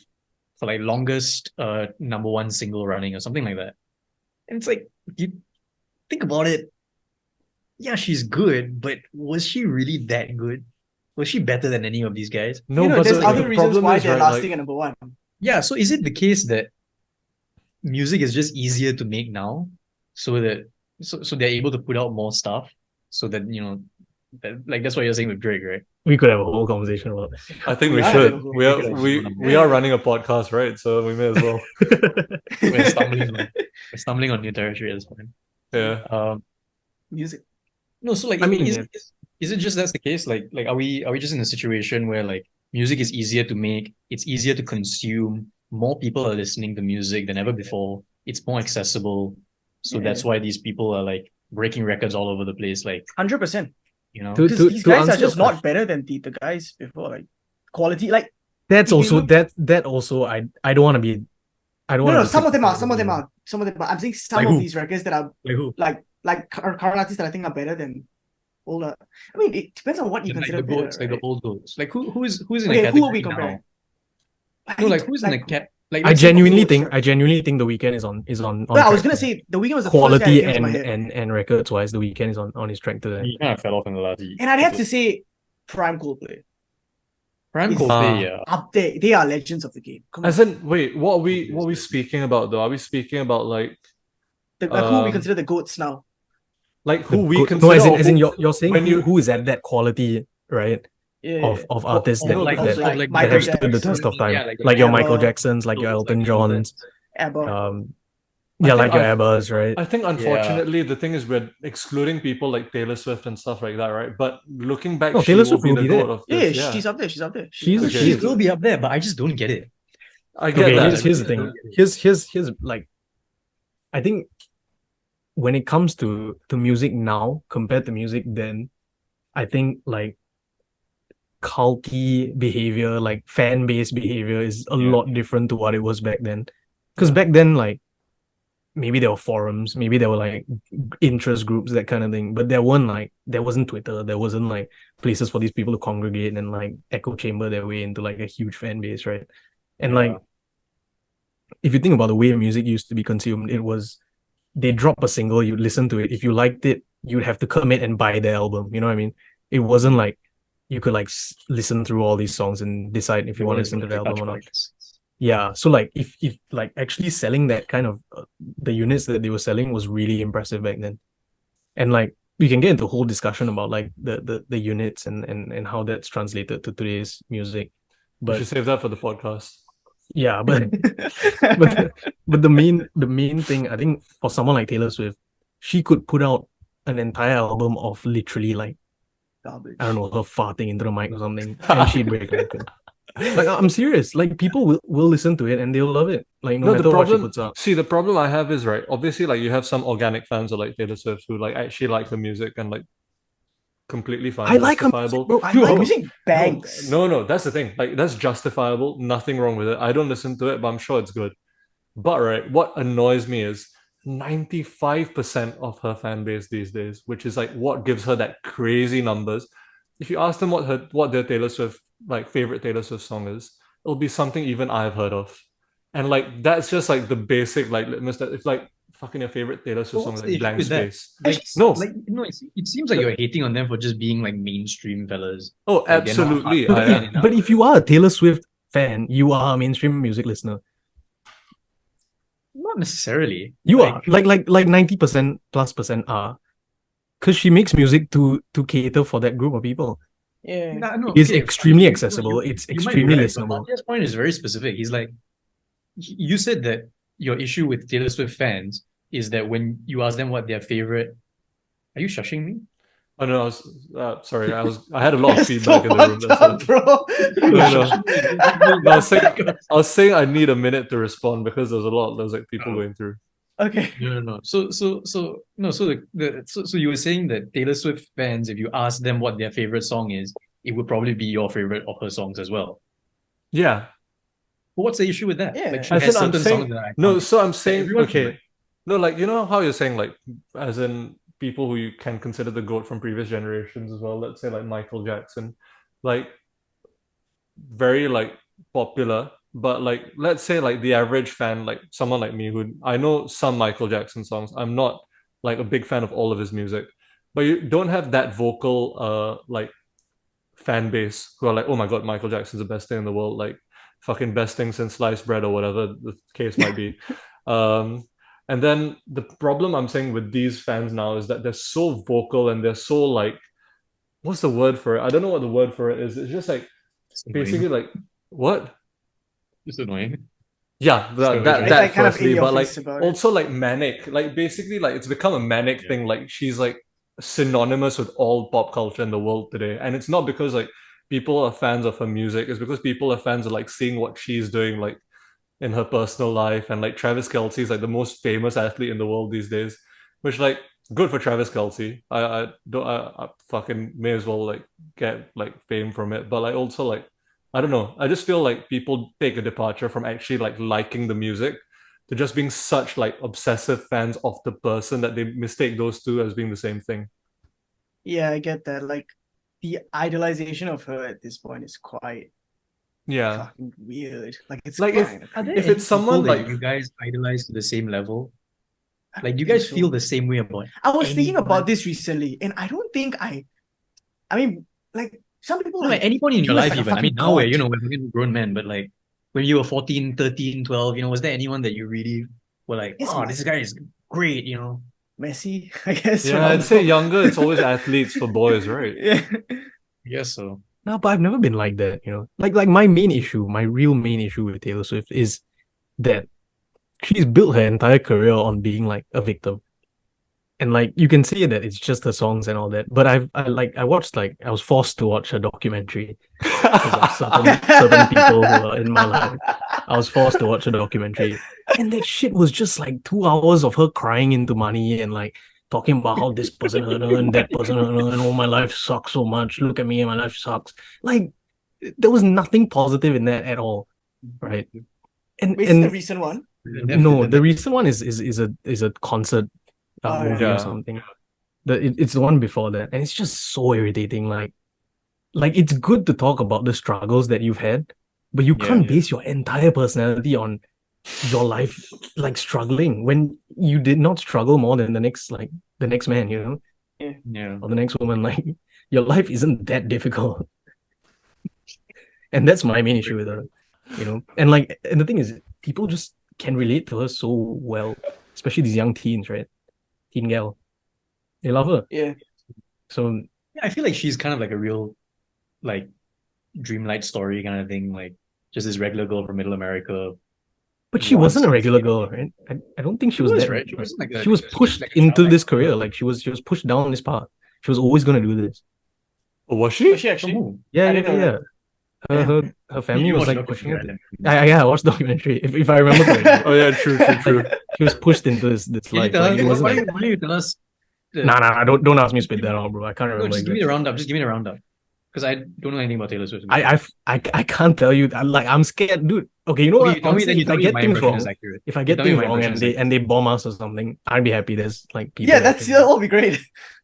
Speaker 3: for like longest number one single running or something like that. And it's like you think about it. Yeah, she's good, but was she really that good? Was she better than any of these guys?
Speaker 2: no, but
Speaker 4: there's
Speaker 2: the
Speaker 4: other reasons
Speaker 2: problem
Speaker 4: why
Speaker 2: is,
Speaker 4: they're
Speaker 2: right,
Speaker 4: lasting
Speaker 2: like,
Speaker 4: at number 1.
Speaker 3: Yeah, so is it the case that music is just easier to make now, so that so they're able to put out more stuff, so that like that's what you're saying with Drake, right?
Speaker 1: We could have a whole conversation about
Speaker 2: I think we
Speaker 4: Yeah,
Speaker 2: should.
Speaker 4: yeah,
Speaker 2: We are
Speaker 3: yeah.
Speaker 2: we are running a podcast, right? So we may as well.
Speaker 1: it.
Speaker 3: We're stumbling on new territory at this point.
Speaker 2: Yeah.
Speaker 4: Music.
Speaker 3: No, so like
Speaker 1: I mean,
Speaker 3: is it just that's the case? Like are we just in a situation where like music is easier to make, it's easier to consume, more people are listening to music than ever before, it's more accessible, so
Speaker 4: Yeah.
Speaker 3: that's why these people are like breaking records all over the place, like
Speaker 4: 100%.
Speaker 3: you know.
Speaker 1: To-
Speaker 4: Because these guys
Speaker 1: answer
Speaker 4: are just
Speaker 1: your
Speaker 4: not better than the guys before. Like quality, like
Speaker 1: That's
Speaker 4: If you
Speaker 1: also
Speaker 4: look-
Speaker 1: that also I don't want to be. I don't
Speaker 4: no,
Speaker 1: want
Speaker 4: no.
Speaker 1: to.
Speaker 4: Some of them are. Some of them are. Some of them are. I'm saying some
Speaker 1: Like
Speaker 4: of
Speaker 1: who?
Speaker 4: these records that are
Speaker 1: Like who?
Speaker 4: like current artists that I think are better than older. I mean, it depends on what you
Speaker 3: Like
Speaker 4: consider
Speaker 3: the
Speaker 4: better.
Speaker 3: goats, like the
Speaker 4: right?
Speaker 3: old goats. Like who's in
Speaker 4: Okay,
Speaker 3: the
Speaker 4: who are
Speaker 3: category
Speaker 4: we
Speaker 3: now?
Speaker 4: comparing?
Speaker 3: No, like who's in the cat? Like
Speaker 1: I
Speaker 3: let's say
Speaker 1: genuinely
Speaker 3: Goats,
Speaker 1: think
Speaker 3: right?
Speaker 1: I genuinely think The Weeknd is on
Speaker 4: But I was
Speaker 1: track
Speaker 4: gonna
Speaker 1: to
Speaker 4: say the Weeknd was the first guy
Speaker 1: quality
Speaker 4: that came to my
Speaker 1: and
Speaker 4: head.
Speaker 1: records wise. The Weeknd is on his track to that.
Speaker 5: He kind of fell off in the last.
Speaker 4: And I'd have to say Prime Coldplay.
Speaker 3: Prime
Speaker 4: Is-
Speaker 3: Coldplay, yeah.
Speaker 4: Up there, they are legends of the game. Come on.
Speaker 2: As in, wait, what are we speaking about though? Are we speaking about like
Speaker 4: Who we
Speaker 2: um,
Speaker 4: consider the goats now?
Speaker 2: who we
Speaker 1: No,
Speaker 2: consider?
Speaker 1: as in
Speaker 2: who-
Speaker 1: you're saying
Speaker 2: when
Speaker 1: who is at that quality, right?
Speaker 4: Yeah,
Speaker 1: Of artists
Speaker 3: Or
Speaker 1: that,
Speaker 3: like,
Speaker 1: that,
Speaker 3: or
Speaker 1: that
Speaker 3: like
Speaker 4: Michael
Speaker 1: have stood the
Speaker 4: Jackson,
Speaker 1: test of time.
Speaker 3: yeah,
Speaker 1: like your
Speaker 4: ABBA,
Speaker 1: Michael Jacksons, like your
Speaker 3: those,
Speaker 1: Elton
Speaker 3: like,
Speaker 1: Johns,
Speaker 4: ABBA.
Speaker 1: yeah,
Speaker 2: think
Speaker 1: like your
Speaker 2: I-
Speaker 1: Abbas, right?
Speaker 2: I think unfortunately the thing is we're excluding people like Taylor Swift and stuff like that, right? But looking back,
Speaker 1: No,
Speaker 2: she
Speaker 1: Taylor
Speaker 2: will
Speaker 1: Swift
Speaker 2: be
Speaker 1: will
Speaker 2: the
Speaker 1: be there.
Speaker 2: goat of
Speaker 4: Yeah,
Speaker 2: this. Yeah,
Speaker 4: she's up there. She's up there.
Speaker 1: She's-
Speaker 2: Okay.
Speaker 3: She will be up there, but I just don't get it.
Speaker 2: I get
Speaker 1: Okay,
Speaker 2: that.
Speaker 1: here's the thing. Here's like, I think when it comes to music now compared to music then, I think like culty behavior, like fan base behavior, is a
Speaker 5: Yeah.
Speaker 1: lot different to what it was back then. Because back then, like maybe there were forums, maybe there were like interest groups, that kind of thing. But there wasn't Twitter, there wasn't like places for these people to congregate and like echo chamber their way into like a huge fan base, right? And like, if you think about the way music used to be consumed, it was they drop a single, you listen to it. If you liked it, you'd have to commit and buy the album. You know what I mean? It wasn't like you could like listen through all these songs and decide if you want to listen to the album or not. Yeah, so like if like actually selling that kind of the units that they were selling was really impressive back then, and like we can get into a whole discussion about like the units and how that's translated to today's music,
Speaker 2: We
Speaker 1: but
Speaker 2: should save that for the podcast.
Speaker 1: yeah, but but the main thing, I think, for someone like Taylor Swift, she could put out an entire album of literally like
Speaker 4: Garbage.
Speaker 1: I don't know, her farting into the mic or something, and she'd break a record. Like, I'm serious. Like, people will listen to it and they'll love it. Like, no
Speaker 2: the
Speaker 1: matter what she
Speaker 2: problem.
Speaker 1: puts out.
Speaker 2: See, the problem I have is right. Obviously, like you have some organic fans of like Taylor Swift who like actually like the music and like completely fine,
Speaker 1: I like her music,
Speaker 2: justifiable.
Speaker 1: bro.
Speaker 4: I
Speaker 1: You
Speaker 4: like
Speaker 1: know,
Speaker 4: music banks.
Speaker 2: No, that's the thing. Like that's justifiable. Nothing wrong with it. I don't listen to it, but I'm sure it's good. But right, what annoys me is 95% of her fan base these days, which is like what gives her that crazy numbers. If you ask them what their Taylor Swift like favorite Taylor Swift song is, it'll be something even I've heard of. And like that's just like the basic like litmus that if like fucking your favorite Taylor Swift song
Speaker 3: What's
Speaker 2: is
Speaker 3: the
Speaker 2: like
Speaker 3: issue
Speaker 2: blank
Speaker 3: with that?
Speaker 2: space.
Speaker 3: Like,
Speaker 2: No.
Speaker 3: like no, it seems like you're hating on them for just being like mainstream fellas.
Speaker 2: Oh,
Speaker 3: Like, they're not
Speaker 2: absolutely.
Speaker 3: hardcore
Speaker 2: I am.
Speaker 3: enough.
Speaker 1: but if you are a Taylor Swift fan, you are a mainstream music listener.
Speaker 3: Not necessarily.
Speaker 1: You are like 90% plus percent are, because she makes music to cater for that group of people.
Speaker 4: Yeah.
Speaker 3: No,
Speaker 1: It's
Speaker 3: okay,
Speaker 1: extremely
Speaker 3: you-
Speaker 1: accessible.
Speaker 3: you-
Speaker 1: It's
Speaker 3: you might
Speaker 1: extremely
Speaker 3: be right, but
Speaker 1: listenable.
Speaker 3: Mathias' point is very specific. He's like, you said that your issue with Taylor Swift fans is that when you ask them what their favorite, are you shushing me?
Speaker 2: Oh no, I was sorry. I had a lot of feedback in the room.
Speaker 4: Fucked
Speaker 2: That's
Speaker 4: up,
Speaker 2: it.
Speaker 4: bro.
Speaker 2: No, I was saying I need a minute to respond because there's like people going through.
Speaker 4: Okay.
Speaker 3: No. So you were saying that Taylor Swift fans, if you ask them what their favorite song is, it would probably be your favorite of her songs as well.
Speaker 2: Yeah.
Speaker 3: But what's the issue with that?
Speaker 4: Yeah.
Speaker 3: Like she
Speaker 2: I
Speaker 3: has
Speaker 2: said I'm
Speaker 3: certain
Speaker 2: saying
Speaker 3: songs that I
Speaker 2: no,
Speaker 3: can't-
Speaker 2: so I'm saying
Speaker 3: everyone
Speaker 2: okay.
Speaker 3: can like.
Speaker 2: No, like you know how you're saying like as in people who you can consider the GOAT from previous generations as well. Let's say like Michael Jackson. Like very like popular, but like let's say like the average fan, like someone like me who I know some Michael Jackson songs. I'm not like a big fan of all of his music, but you don't have that vocal like fan base who are like, oh my god, Michael Jackson's the best thing in the world, like fucking best thing since sliced bread or whatever the case might be. And then the problem I'm saying with these fans now is that they're so vocal and they're so like, what's the word for it? I don't know what the word for it is. It's just like
Speaker 3: It's annoying.
Speaker 2: basically like what?
Speaker 3: It's annoying.
Speaker 2: Yeah,
Speaker 3: So,
Speaker 2: that
Speaker 4: It's like kind of in
Speaker 2: firstly,
Speaker 4: your
Speaker 2: but like
Speaker 4: face about it.
Speaker 2: also like manic. Like basically like it's become a manic
Speaker 3: Yeah.
Speaker 2: thing. Like she's like synonymous with all pop culture in the world today. And it's not because like people are fans of her music, it's because people are fans of like seeing what she's doing like in her personal life. And like Travis Kelce is like the most famous athlete in the world these days, which like good for Travis Kelce. I fucking may as well like get like fame from it. But like also like I don't know. I just feel like people take a departure from actually like liking the music to just being such like obsessive fans of the person that they mistake those two as being the same thing.
Speaker 4: Yeah, I get that. Like the idolization of her at this point is quite
Speaker 2: Yeah.
Speaker 4: fucking weird. Like it's
Speaker 2: Like, if-
Speaker 4: kind of
Speaker 3: Are there
Speaker 2: If
Speaker 3: any
Speaker 2: it's someone
Speaker 3: people that
Speaker 2: like-
Speaker 3: you guys idolize to the same level?
Speaker 4: I
Speaker 3: Like, do you
Speaker 4: don't
Speaker 3: guys
Speaker 4: think
Speaker 3: feel
Speaker 4: so.
Speaker 3: the same way about
Speaker 4: I was thinking
Speaker 3: anyone?
Speaker 4: about this recently, and I don't think I mean, like some people
Speaker 3: No, at any point in your
Speaker 4: he was
Speaker 3: life
Speaker 4: like a
Speaker 3: even. I mean,
Speaker 4: fucking
Speaker 3: now we're,
Speaker 4: god.
Speaker 3: you know, we're fucking grown men, but like when you were 14, 13, 12, you know, was there anyone that you really were like,
Speaker 4: Yes,
Speaker 3: oh,
Speaker 4: man.
Speaker 3: this guy is great, you know?
Speaker 4: Messi, I guess.
Speaker 2: Yeah, I'd say
Speaker 4: Ronaldo.
Speaker 2: younger, it's always athletes for boys, right?
Speaker 4: Yeah.
Speaker 3: Yes, so.
Speaker 1: No, but I've never been like that, you know. Like my main issue, my real main issue with Taylor Swift is that she's built her entire career on being like a victim. And like you can see that it's just her songs and all that. But I watched like I was forced to watch a documentary because of certain people who are in my life. I was forced to watch a documentary. And that shit was just like 2 hours of her crying into money and like talking about how this person hurt her and that person hurt her and oh my life sucks so much. Look at me and my life sucks. Like there was nothing positive in that at all. Right. And
Speaker 4: Wait, is it the recent one?
Speaker 1: no, the recent one is a concert
Speaker 4: Oh,
Speaker 1: movie
Speaker 2: yeah.
Speaker 1: or something. It's the one before that, and it's just so irritating. Like it's good to talk about the struggles that you've had, but you
Speaker 3: Yeah,
Speaker 1: can't
Speaker 3: yeah.
Speaker 1: base your entire personality on your life like struggling when you did not struggle more than the next man, you know,
Speaker 3: Yeah.
Speaker 1: or the next woman. Like your life isn't that difficult, and that's my main issue with her, you know. And like, and the thing is, people just can relate to her so well, especially these young teens, right? Teen gal, they love her.
Speaker 4: Yeah.
Speaker 1: So
Speaker 3: Yeah, I feel like she's kind of like a real, like, dreamlight story kind of thing. Like, just this regular girl from Middle America.
Speaker 1: but she
Speaker 3: Wants
Speaker 1: wasn't a
Speaker 3: to
Speaker 1: regular
Speaker 3: be-
Speaker 1: girl, right? I don't think she
Speaker 3: She
Speaker 1: was
Speaker 3: was,
Speaker 1: that.
Speaker 3: right? She wasn't like a-
Speaker 1: She was
Speaker 3: like a-
Speaker 1: pushed
Speaker 3: like a
Speaker 1: into
Speaker 3: child
Speaker 1: this
Speaker 3: actor.
Speaker 1: career. Like she was pushed down this path. She was always gonna do this.
Speaker 2: Oh, was she?
Speaker 4: Was she actually?
Speaker 3: Oh,
Speaker 1: Yeah,
Speaker 4: I
Speaker 1: yeah,
Speaker 4: didn't know
Speaker 1: yeah. Her family
Speaker 3: you
Speaker 1: was
Speaker 3: watched
Speaker 1: like
Speaker 3: the
Speaker 1: pushing her.
Speaker 3: documentary,
Speaker 1: Yeah, I watched the documentary. If I remember correctly,
Speaker 2: Oh yeah, true.
Speaker 1: she was pushed into this
Speaker 3: Can you
Speaker 1: life.
Speaker 3: tell
Speaker 1: Like
Speaker 3: us?
Speaker 1: it wasn't
Speaker 3: Why
Speaker 1: like
Speaker 3: don't you tell us?
Speaker 1: nah. Don't ask me to spit that out, bro. I can't
Speaker 3: No,
Speaker 1: remember
Speaker 3: just give me a
Speaker 1: exactly.
Speaker 3: roundup. Just give me a roundup. Because I don't know anything about Taylor Swift.
Speaker 1: I can't tell you. I'm scared, dude. Okay, you know
Speaker 3: Okay,
Speaker 1: what?
Speaker 3: you tell me,
Speaker 1: Honestly,
Speaker 3: then you
Speaker 1: if
Speaker 3: tell
Speaker 1: I
Speaker 3: me
Speaker 1: get
Speaker 3: my
Speaker 1: things
Speaker 3: impression
Speaker 1: wrong,
Speaker 3: is accurate.
Speaker 1: if I
Speaker 3: You
Speaker 1: get
Speaker 3: tell me
Speaker 1: things
Speaker 3: my
Speaker 1: wrong
Speaker 3: impression
Speaker 1: and
Speaker 3: is
Speaker 1: they
Speaker 3: accurate.
Speaker 1: bomb us or something, I'd be happy. There's like people.
Speaker 4: Yeah,
Speaker 1: that
Speaker 4: that'll be great.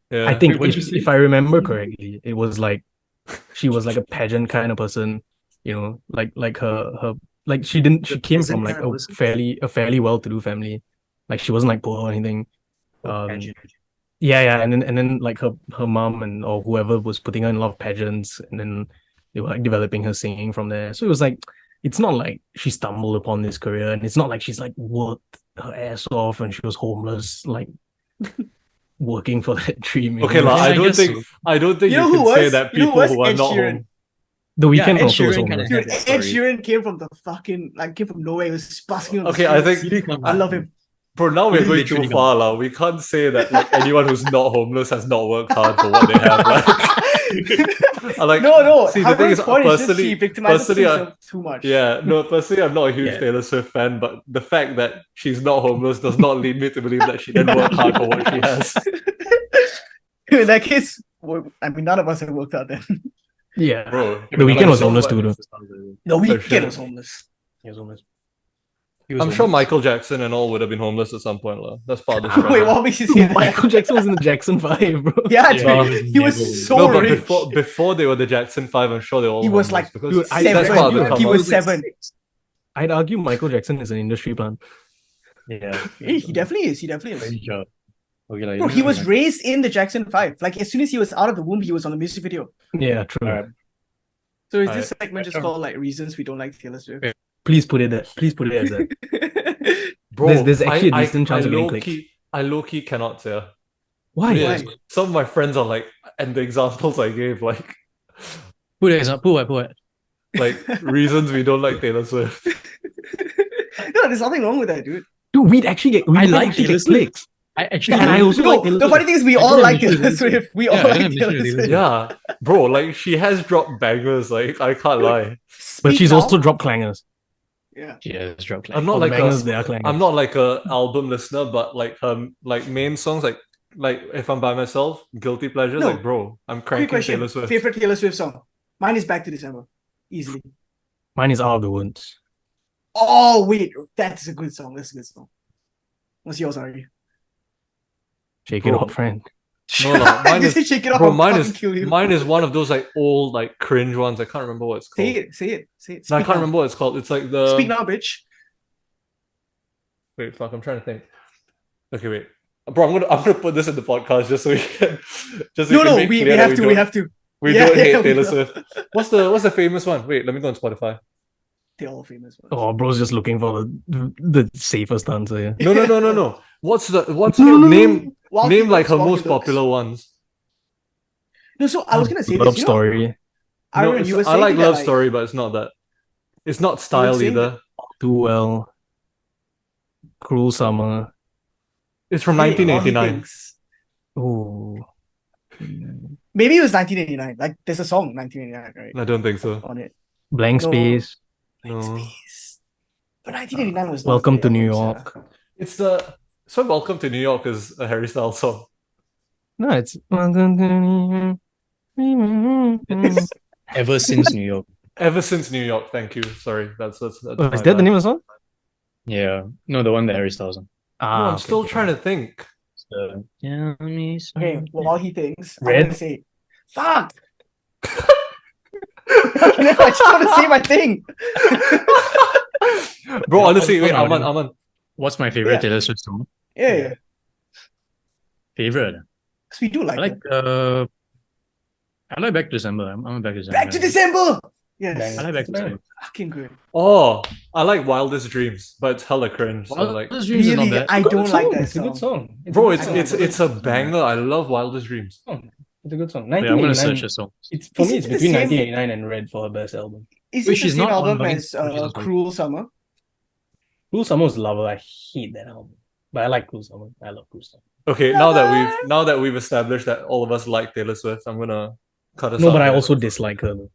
Speaker 2: Yeah.
Speaker 1: I think
Speaker 3: Wait, what did you say?
Speaker 1: if I remember correctly, it was like she was like a pageant kind of person, you know, like her like she came
Speaker 3: peasant
Speaker 1: from like
Speaker 3: kind of
Speaker 1: a
Speaker 3: person?
Speaker 1: fairly well-to-do family. Like she wasn't like poor or anything.
Speaker 3: Oh,
Speaker 1: Um
Speaker 3: pageant.
Speaker 1: yeah, and then like her mom and or whoever was putting her in a lot of pageants, and then they were like developing her singing from there. So it was like it's not like she stumbled upon this career, and it's not like she's like worked her ass off and she was homeless, like working for that dream. You
Speaker 2: Okay,
Speaker 1: know?
Speaker 2: la,
Speaker 3: Yeah,
Speaker 2: I
Speaker 3: I
Speaker 2: don't
Speaker 3: guess
Speaker 2: think
Speaker 3: so.
Speaker 2: I don't think
Speaker 4: You know
Speaker 2: you
Speaker 4: who
Speaker 2: can say
Speaker 4: was?
Speaker 2: that
Speaker 4: You know who
Speaker 2: people
Speaker 4: was?
Speaker 2: who are
Speaker 4: Ed
Speaker 2: not
Speaker 4: Sheeran.
Speaker 2: home.
Speaker 1: The Weeknd
Speaker 3: Ed
Speaker 1: also was
Speaker 3: Sheeran kinda
Speaker 1: homeless.
Speaker 3: had
Speaker 4: Dude,
Speaker 3: that
Speaker 4: Ed
Speaker 3: story.
Speaker 4: Sheeran came from the fucking came from nowhere. He was busking on the
Speaker 2: Okay, I
Speaker 4: streets.
Speaker 2: think
Speaker 3: He did come
Speaker 4: I
Speaker 3: back.
Speaker 4: love him.
Speaker 2: for now
Speaker 3: He
Speaker 2: we're going
Speaker 3: literally
Speaker 2: too
Speaker 3: come
Speaker 2: far, la. We can't say that like anyone who's not homeless has not worked hard for what they have. Like,
Speaker 4: No.
Speaker 2: see, the thing
Speaker 4: Harvard's
Speaker 2: is,
Speaker 4: point is just she
Speaker 2: personally,
Speaker 4: victimizes
Speaker 2: personally,
Speaker 4: herself too much.
Speaker 2: yeah, no, personally, I'm not a huge
Speaker 1: Yeah.
Speaker 2: Taylor Swift fan, but the fact that she's not homeless does not lead me to believe that she didn't work hard for what she has.
Speaker 4: In that case, I mean, none of us have worked out then.
Speaker 1: Yeah,
Speaker 2: Bro,
Speaker 1: The Weeknd
Speaker 2: like,
Speaker 1: was
Speaker 2: so
Speaker 1: homeless
Speaker 2: much-
Speaker 1: too, though.
Speaker 4: The
Speaker 2: shit.
Speaker 4: Weeknd was homeless.
Speaker 1: He was homeless.
Speaker 2: I'm sure Michael Jackson and all would have been homeless at some point, la. That's part of the
Speaker 4: Wait,
Speaker 2: struggle.
Speaker 4: what makes you say that?
Speaker 1: Michael Jackson was in the Jackson 5, bro.
Speaker 4: Yeah,
Speaker 3: Yeah,
Speaker 4: dude,
Speaker 3: he
Speaker 4: he
Speaker 3: was
Speaker 4: was
Speaker 3: never-
Speaker 4: so
Speaker 2: No, but
Speaker 4: rich.
Speaker 2: before they were the Jackson 5, I'm sure they were all
Speaker 4: He was
Speaker 2: homeless
Speaker 4: like,
Speaker 2: because
Speaker 1: dude,
Speaker 2: that's
Speaker 4: seven.
Speaker 2: part of the
Speaker 4: He
Speaker 2: come
Speaker 4: was
Speaker 2: up.
Speaker 4: 7.
Speaker 1: I'd argue Michael Jackson is an industry plant.
Speaker 3: Yeah.
Speaker 4: He definitely is. He definitely is.
Speaker 3: Very sure. Okay, like,
Speaker 4: Bro, he was raised in the Jackson 5. Like, as soon as he was out of the womb, he was on the music video.
Speaker 1: Yeah, true.
Speaker 3: Alright.
Speaker 4: So is
Speaker 2: Alright.
Speaker 4: this segment just called like reasons we don't like Taylor Swift?
Speaker 1: Please put it as that.
Speaker 2: Bro,
Speaker 1: There's actually a decent chance of getting clicks.
Speaker 2: I low-key cannot say.
Speaker 1: Why?
Speaker 2: Yeah,
Speaker 4: Why?
Speaker 2: some of my friends are like, and the examples I gave, like
Speaker 3: Put what?
Speaker 2: reasons we don't like Taylor Swift.
Speaker 4: No, there's nothing wrong with that, dude.
Speaker 1: Dude, we'd actually get.
Speaker 3: I
Speaker 1: We'd
Speaker 3: like
Speaker 1: actually
Speaker 3: Taylor
Speaker 1: get
Speaker 3: Swift.
Speaker 1: clicks.
Speaker 3: I actually
Speaker 1: And I also
Speaker 4: No,
Speaker 1: like Taylor
Speaker 4: the funny
Speaker 1: Swift.
Speaker 4: thing is we
Speaker 3: I
Speaker 4: all
Speaker 3: don't
Speaker 4: like
Speaker 3: have
Speaker 4: Taylor
Speaker 3: issues with
Speaker 4: Swift. We
Speaker 3: Yeah,
Speaker 4: all
Speaker 3: I don't
Speaker 4: like
Speaker 3: have issues
Speaker 4: Taylor
Speaker 3: with Taylor
Speaker 4: Swift.
Speaker 2: Yeah, bro, like she has dropped bangers. Like I can't lie.
Speaker 1: But
Speaker 4: Speak
Speaker 1: she's
Speaker 4: now.
Speaker 1: also dropped clangers.
Speaker 4: Yeah.
Speaker 3: Yeah, it's drop
Speaker 2: I'm not
Speaker 1: All
Speaker 2: like
Speaker 1: bangers,
Speaker 2: a,
Speaker 1: they are clangers.
Speaker 2: I'm not like a album listener, but like like main songs, like if I'm by myself, guilty pleasures,
Speaker 4: No.
Speaker 2: like bro, I'm
Speaker 4: Quick
Speaker 2: cranking
Speaker 4: question.
Speaker 2: Taylor Swift.
Speaker 4: Favorite Taylor Swift song? Mine is Back to December. Easily.
Speaker 1: Mine is Out of the Woods.
Speaker 4: Oh, wait. That's a good song. That's a good song. What's yours, Ari?
Speaker 1: Shake it
Speaker 2: Bro.
Speaker 1: off, friend.
Speaker 2: No, mine
Speaker 4: You
Speaker 2: is
Speaker 4: say Shake It Off,
Speaker 2: bro,
Speaker 4: I'll
Speaker 2: mine
Speaker 4: fucking
Speaker 2: is
Speaker 4: kill you.
Speaker 2: mine is one of those like old like cringe ones. I can't remember what it's called.
Speaker 4: Say it.
Speaker 2: No, I
Speaker 4: Speak
Speaker 2: can't
Speaker 4: now.
Speaker 2: remember what it's called. It's like the
Speaker 4: Speak now, bitch.
Speaker 2: Wait, fuck, I'm trying to think. Okay, wait. Bro, I'm gonna put this in the podcast just so we can
Speaker 4: No,
Speaker 2: make
Speaker 4: we
Speaker 2: clear that
Speaker 4: have to. We
Speaker 2: don't-
Speaker 4: have to.
Speaker 2: we
Speaker 4: Yeah,
Speaker 2: don't hate
Speaker 4: yeah, we
Speaker 2: Taylor
Speaker 4: don't.
Speaker 2: Swift. What's the famous one? Wait, let me go on Spotify.
Speaker 4: They're all famous ones.
Speaker 1: Oh, bro's just looking for the safest answer. Yeah.
Speaker 2: No. What's
Speaker 1: No, no,
Speaker 2: name
Speaker 4: Wild
Speaker 2: name
Speaker 4: He
Speaker 2: like her
Speaker 4: Looks, Wild
Speaker 2: most
Speaker 4: He Looks.
Speaker 2: popular ones?
Speaker 4: No, so I was gonna say
Speaker 1: Love
Speaker 4: this.
Speaker 1: Story.
Speaker 4: I
Speaker 2: No,
Speaker 4: remember you were
Speaker 2: I
Speaker 4: saying
Speaker 2: like
Speaker 4: that,
Speaker 2: Love Story, but it's not that. It's not style
Speaker 4: saying
Speaker 2: either.
Speaker 1: Too Well. Cruel Summer.
Speaker 2: It's from
Speaker 4: Hey, All He
Speaker 2: 1989.
Speaker 4: Thinks.
Speaker 1: Oh.
Speaker 4: Maybe it was 1989. Like there's a song 1989, right?
Speaker 2: I don't think so.
Speaker 4: On it.
Speaker 1: Blank
Speaker 4: No.
Speaker 1: Space.
Speaker 2: No.
Speaker 4: Space. But 1989 was not
Speaker 1: Welcome
Speaker 4: the
Speaker 1: to New
Speaker 4: albums,
Speaker 1: York.
Speaker 2: It's the so Welcome to New York is a Harry Styles song.
Speaker 1: No, it's Welcome to New York.
Speaker 3: It's Ever Since New York.
Speaker 2: Ever Since New York, thank you. Sorry, that's
Speaker 1: Oh,
Speaker 2: my
Speaker 1: is that the
Speaker 2: bad.
Speaker 1: name of the song?
Speaker 3: Yeah. No, the one that Harry Styles on.
Speaker 2: No, I'm
Speaker 1: okay,
Speaker 2: still
Speaker 1: okay.
Speaker 2: trying to think.
Speaker 3: So, tell me
Speaker 4: Okay,
Speaker 3: something.
Speaker 4: While He Thinks. I'm
Speaker 1: Red?
Speaker 4: gonna say, fuck. I just want to say my thing.
Speaker 2: Bro,
Speaker 3: Yeah,
Speaker 2: honestly, wait,
Speaker 3: hold on.
Speaker 2: Aman.
Speaker 3: What's my favorite
Speaker 4: Yeah.
Speaker 3: Taylor Swift song?
Speaker 4: Yeah.
Speaker 3: Favorite?
Speaker 4: Because we do
Speaker 3: I
Speaker 4: like
Speaker 3: like
Speaker 4: it.
Speaker 3: I like Back to December. I'm a Back to December.
Speaker 4: Back to December. Yes.
Speaker 3: I like Back to December.
Speaker 4: Fucking good.
Speaker 2: Oh, I like Wildest Dreams, but it's hella cringe. So like,
Speaker 3: Wildest Dreams is not
Speaker 4: Really,
Speaker 3: bad.
Speaker 4: I don't like that
Speaker 1: It's a good
Speaker 4: song.
Speaker 1: song.
Speaker 2: bro,
Speaker 1: a
Speaker 2: it's
Speaker 1: good song.
Speaker 2: it's a banger. I love Wildest Dreams.
Speaker 1: It's a good song.
Speaker 3: Yeah, I'm gonna
Speaker 1: 1989.
Speaker 3: search a song.
Speaker 1: It's for me.
Speaker 4: Is
Speaker 1: It's
Speaker 4: it the
Speaker 1: between
Speaker 4: same-
Speaker 1: 1989 and Red for her best album.
Speaker 4: Is
Speaker 3: Wait,
Speaker 4: it the
Speaker 3: she's
Speaker 4: same
Speaker 3: not on
Speaker 4: album
Speaker 3: Vine?
Speaker 4: as
Speaker 3: She's on Vine.
Speaker 4: Cruel Summer?
Speaker 1: Cruel Summer was Lover. I hate that album, but I like Cruel Summer. I love Cruel Summer.
Speaker 2: Okay, now that we've established that all of us like Taylor Swift, I'm gonna cut us
Speaker 1: No,
Speaker 2: out
Speaker 1: but I
Speaker 2: here.
Speaker 1: also dislike her. Though.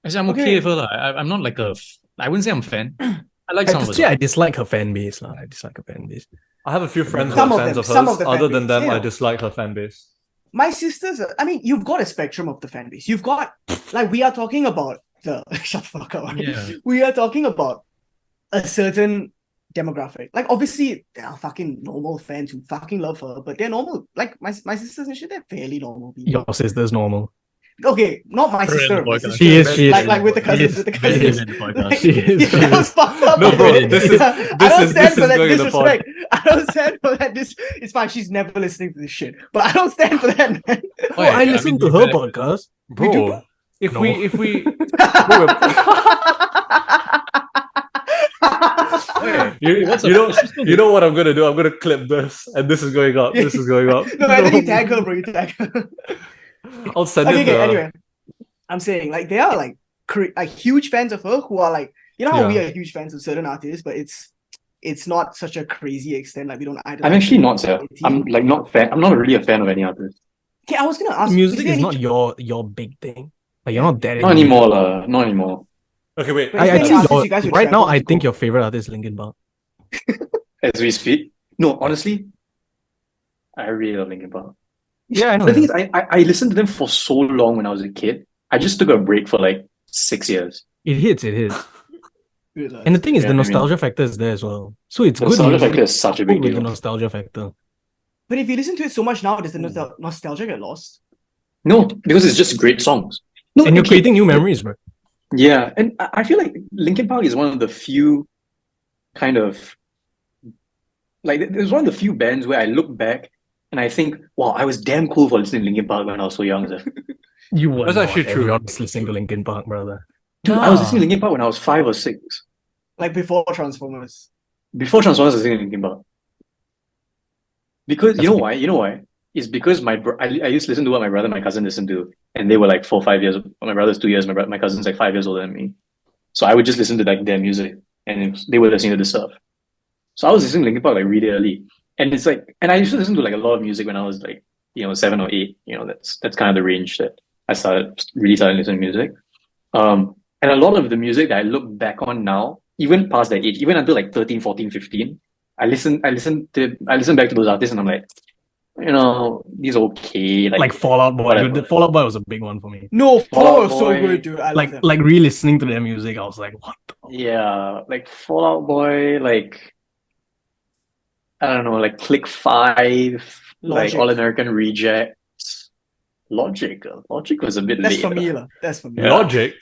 Speaker 3: Actually, I'm okay
Speaker 4: Okay.
Speaker 3: with her. I'm not like I wouldn't say I'm a fan. I like
Speaker 1: I
Speaker 3: some of
Speaker 1: to
Speaker 3: her
Speaker 1: say I
Speaker 3: songs.
Speaker 1: dislike her fan base. I dislike her fan base.
Speaker 2: I have a few friends who
Speaker 4: Some
Speaker 2: are
Speaker 4: of
Speaker 2: fans
Speaker 4: them,
Speaker 2: of
Speaker 4: some
Speaker 2: hers.
Speaker 4: of the
Speaker 2: Other
Speaker 4: fan
Speaker 2: than
Speaker 4: base,
Speaker 2: them, I
Speaker 4: yeah.
Speaker 2: dislike her fan base.
Speaker 4: My sisters, I mean, you've got a spectrum of the fan base. You've got, like, we are talking about the, shut the fuck up.
Speaker 3: Yeah.
Speaker 4: We are talking about a certain demographic. Like, obviously, there are fucking normal fans who fucking love her, but they're normal. Like, my sisters and shit, they're fairly normal people.
Speaker 1: Your sister's normal.
Speaker 4: Okay, not my
Speaker 3: Put her in
Speaker 4: sister.
Speaker 3: the
Speaker 4: My
Speaker 3: podcast.
Speaker 4: sister.
Speaker 1: She is. She is.
Speaker 4: Like with the
Speaker 1: She
Speaker 4: cousins,
Speaker 1: is.
Speaker 4: with the
Speaker 3: Very
Speaker 4: cousins.
Speaker 3: in the podcast.
Speaker 4: Like,
Speaker 1: She is.
Speaker 4: yeah,
Speaker 1: She
Speaker 4: that was
Speaker 1: is.
Speaker 4: fucked up.
Speaker 2: No, bro,
Speaker 4: man.
Speaker 2: this is
Speaker 4: I don't stand for that
Speaker 2: going in the pod.
Speaker 4: disrespect. I don't stand for that. It's fine. She's never listening to this shit, but I don't stand for that, man.
Speaker 1: Oh, I listen to her podcast.
Speaker 2: Bro, if
Speaker 1: No.
Speaker 2: we you know what I'm gonna do? I'm gonna clip this, and this is going up. This is going up.
Speaker 4: No, and then you tag her, bro. You tag her.
Speaker 2: I'll send
Speaker 4: Okay,
Speaker 2: it.
Speaker 4: okay. Anyway, I'm saying like they are like huge fans of her who are like, you know how we
Speaker 2: Yeah.
Speaker 4: are huge fans of certain artists, but it's not such a crazy extent. Like we don't idolize.
Speaker 6: I'm actually not, sir.
Speaker 4: them.
Speaker 6: I'm like not fan. I'm not really a fan of any artist.
Speaker 4: Okay, I was gonna ask.
Speaker 1: Music
Speaker 4: there
Speaker 1: is
Speaker 4: any-
Speaker 1: not your big thing. Like you're not that.
Speaker 6: Not
Speaker 1: into
Speaker 6: anymore, lah. Not anymore.
Speaker 2: Okay, wait.
Speaker 4: But
Speaker 1: I
Speaker 4: is there any
Speaker 1: think
Speaker 4: artists you guys would
Speaker 1: right now,
Speaker 4: travel
Speaker 1: I
Speaker 4: to
Speaker 1: think
Speaker 4: go?
Speaker 1: your favorite artist is Linkin Park.
Speaker 6: As we speak. No, honestly, I really love Linkin Park.
Speaker 1: Yeah, I know.
Speaker 6: The thing is, I listened to them for so long when I was a kid. I just took a break for like 6 years.
Speaker 1: It hits. It hits.
Speaker 4: Good, like-
Speaker 1: And the thing is,
Speaker 6: Yeah,
Speaker 1: the
Speaker 6: I mean-
Speaker 1: nostalgia factor is there as well. So it's
Speaker 6: The
Speaker 1: good.
Speaker 6: nostalgia
Speaker 1: music
Speaker 6: factor is such a big
Speaker 1: with the
Speaker 6: deal.
Speaker 1: nostalgia factor.
Speaker 4: But if you listen to it so much now, does the nostalgia get lost?
Speaker 6: No, because it's just great songs. No,
Speaker 1: And you're
Speaker 6: okay.
Speaker 1: creating new memories, bro.
Speaker 6: Yeah, and I feel like Linkin Park is one of the few kind of like there's one of the few bands where I look back and I think, wow, I was damn cool for listening to Linkin Park when I was so young. Sir.
Speaker 1: You were
Speaker 2: That's
Speaker 1: not
Speaker 2: actually true.
Speaker 1: everyone's listening to Linkin Park, brother.
Speaker 6: Dude, I was listening to Linkin Park when I was 5 or 6.
Speaker 4: Like before Transformers.
Speaker 6: Before Transformers, I was listening to Linkin Park. Because you know why? You know why? It's because I used to listen to what my brother and my cousin listened to, and they were like 4 or 5 years. My brother's 2 years. My cousin's like 5 years older than me. So I would just listen to like their music, and they were listening to this stuff. So I was listening to Linkin Park like really early, and it's like, and I used to listen to like a lot of music when I was like 7 or 8. That's kind of the range that I really started listening to music. And a lot of the music that I look back on now, even past that age, even until like 13, 14, 15, I listen back to those artists and I'm like, these are okay.
Speaker 1: Like Fallout Boy.
Speaker 6: whatever.
Speaker 1: Dude, the Fallout Boy was a big one for me.
Speaker 4: No,
Speaker 6: Fall
Speaker 4: Fall
Speaker 6: Out
Speaker 4: was so
Speaker 6: Boy.
Speaker 4: good, dude. I love them.
Speaker 1: Like re-listening to their music, I was like, what the?
Speaker 6: Yeah, like Fall Out Boy, like I don't know, like Click 5, like
Speaker 4: Logic.
Speaker 6: All American Rejects. Logic was a bit
Speaker 4: That's
Speaker 6: late.
Speaker 4: for me, lah. That's for me.
Speaker 6: Yeah.
Speaker 2: Logic.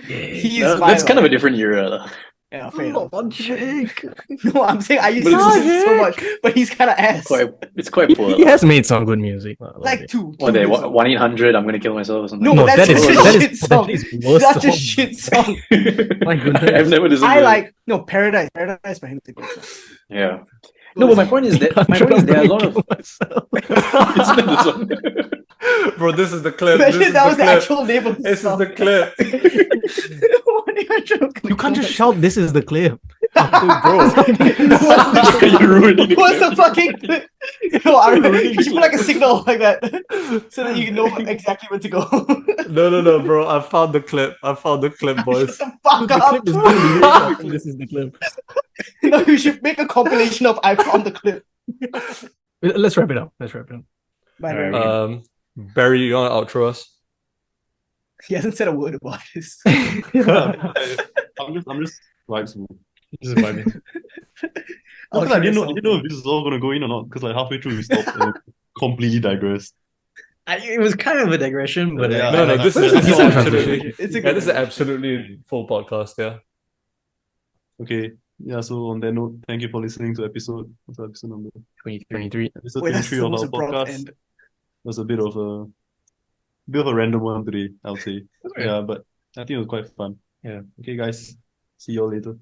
Speaker 4: He's
Speaker 6: That's kind of a different era. lah.
Speaker 4: yeah, fair enough.
Speaker 1: Logic.
Speaker 4: No, I'm saying I used to
Speaker 6: But it's
Speaker 4: listen so much, but he's kind of ass.
Speaker 6: It's quite poor.
Speaker 1: He has made some good music.
Speaker 4: Like two.
Speaker 6: What they 1-800 I'm gonna kill myself or something.
Speaker 4: No,
Speaker 1: No,
Speaker 4: that's
Speaker 1: that is
Speaker 4: such a
Speaker 1: that
Speaker 4: shit
Speaker 1: is
Speaker 4: song.
Speaker 1: that is worst
Speaker 4: Such a
Speaker 1: song.
Speaker 4: shit song.
Speaker 1: My goodness.
Speaker 6: I've never listened to
Speaker 4: I
Speaker 6: it.
Speaker 4: like Paradise. Paradise by him is a good song.
Speaker 6: Yeah. No, but my point is that there are a lot of
Speaker 1: myself.
Speaker 6: Isn't that the song?
Speaker 2: Bro, this is the clip.
Speaker 4: Imagine
Speaker 2: This is
Speaker 4: that
Speaker 2: the
Speaker 4: was the
Speaker 2: clip.
Speaker 4: actual name of the
Speaker 2: This is
Speaker 4: song.
Speaker 2: the clip.
Speaker 1: You can't just shout, "This is the clip."
Speaker 2: Bro.
Speaker 6: You're ruining the
Speaker 4: What's
Speaker 6: clip.
Speaker 4: the fucking clip? No, I
Speaker 6: You're
Speaker 4: remember.
Speaker 6: ruining
Speaker 4: You should
Speaker 6: the
Speaker 4: put like a
Speaker 6: clip.
Speaker 4: signal like that so that you know exactly where to go.
Speaker 2: No, bro. I found the clip. Boys.
Speaker 4: Shut the fuck
Speaker 1: The
Speaker 4: up.
Speaker 1: clip is good. This is the clip.
Speaker 4: No, you should make a compilation of I found the clip.
Speaker 1: Let's wrap it up.
Speaker 4: By the way,
Speaker 3: Alright.
Speaker 2: Barry, you want to outro us?
Speaker 4: he hasn't said a word about this.
Speaker 5: I'm just vibes.
Speaker 3: This is vibing.
Speaker 4: I'll
Speaker 5: I didn't
Speaker 4: try
Speaker 5: know if this is all gonna go in or not because like halfway through we stopped and completely digressed.
Speaker 3: It was kind of a digression, but
Speaker 5: Yeah.
Speaker 2: No, this
Speaker 1: But
Speaker 2: is
Speaker 1: it's a decent
Speaker 2: absolutely.
Speaker 4: It's a
Speaker 2: Yeah,
Speaker 4: good
Speaker 2: this is absolutely full podcast. Yeah.
Speaker 5: Okay. Yeah, so on that note, thank you for listening to episode number
Speaker 1: 23.
Speaker 5: episode
Speaker 4: Wait, that's
Speaker 5: 23
Speaker 4: the
Speaker 5: of
Speaker 4: most
Speaker 5: our
Speaker 4: abrupt
Speaker 5: podcast.
Speaker 4: end.
Speaker 5: It was a bit of a random one today, I would say. Yeah, but I think it was quite fun.
Speaker 3: Yeah.
Speaker 5: Okay, guys. See you all later.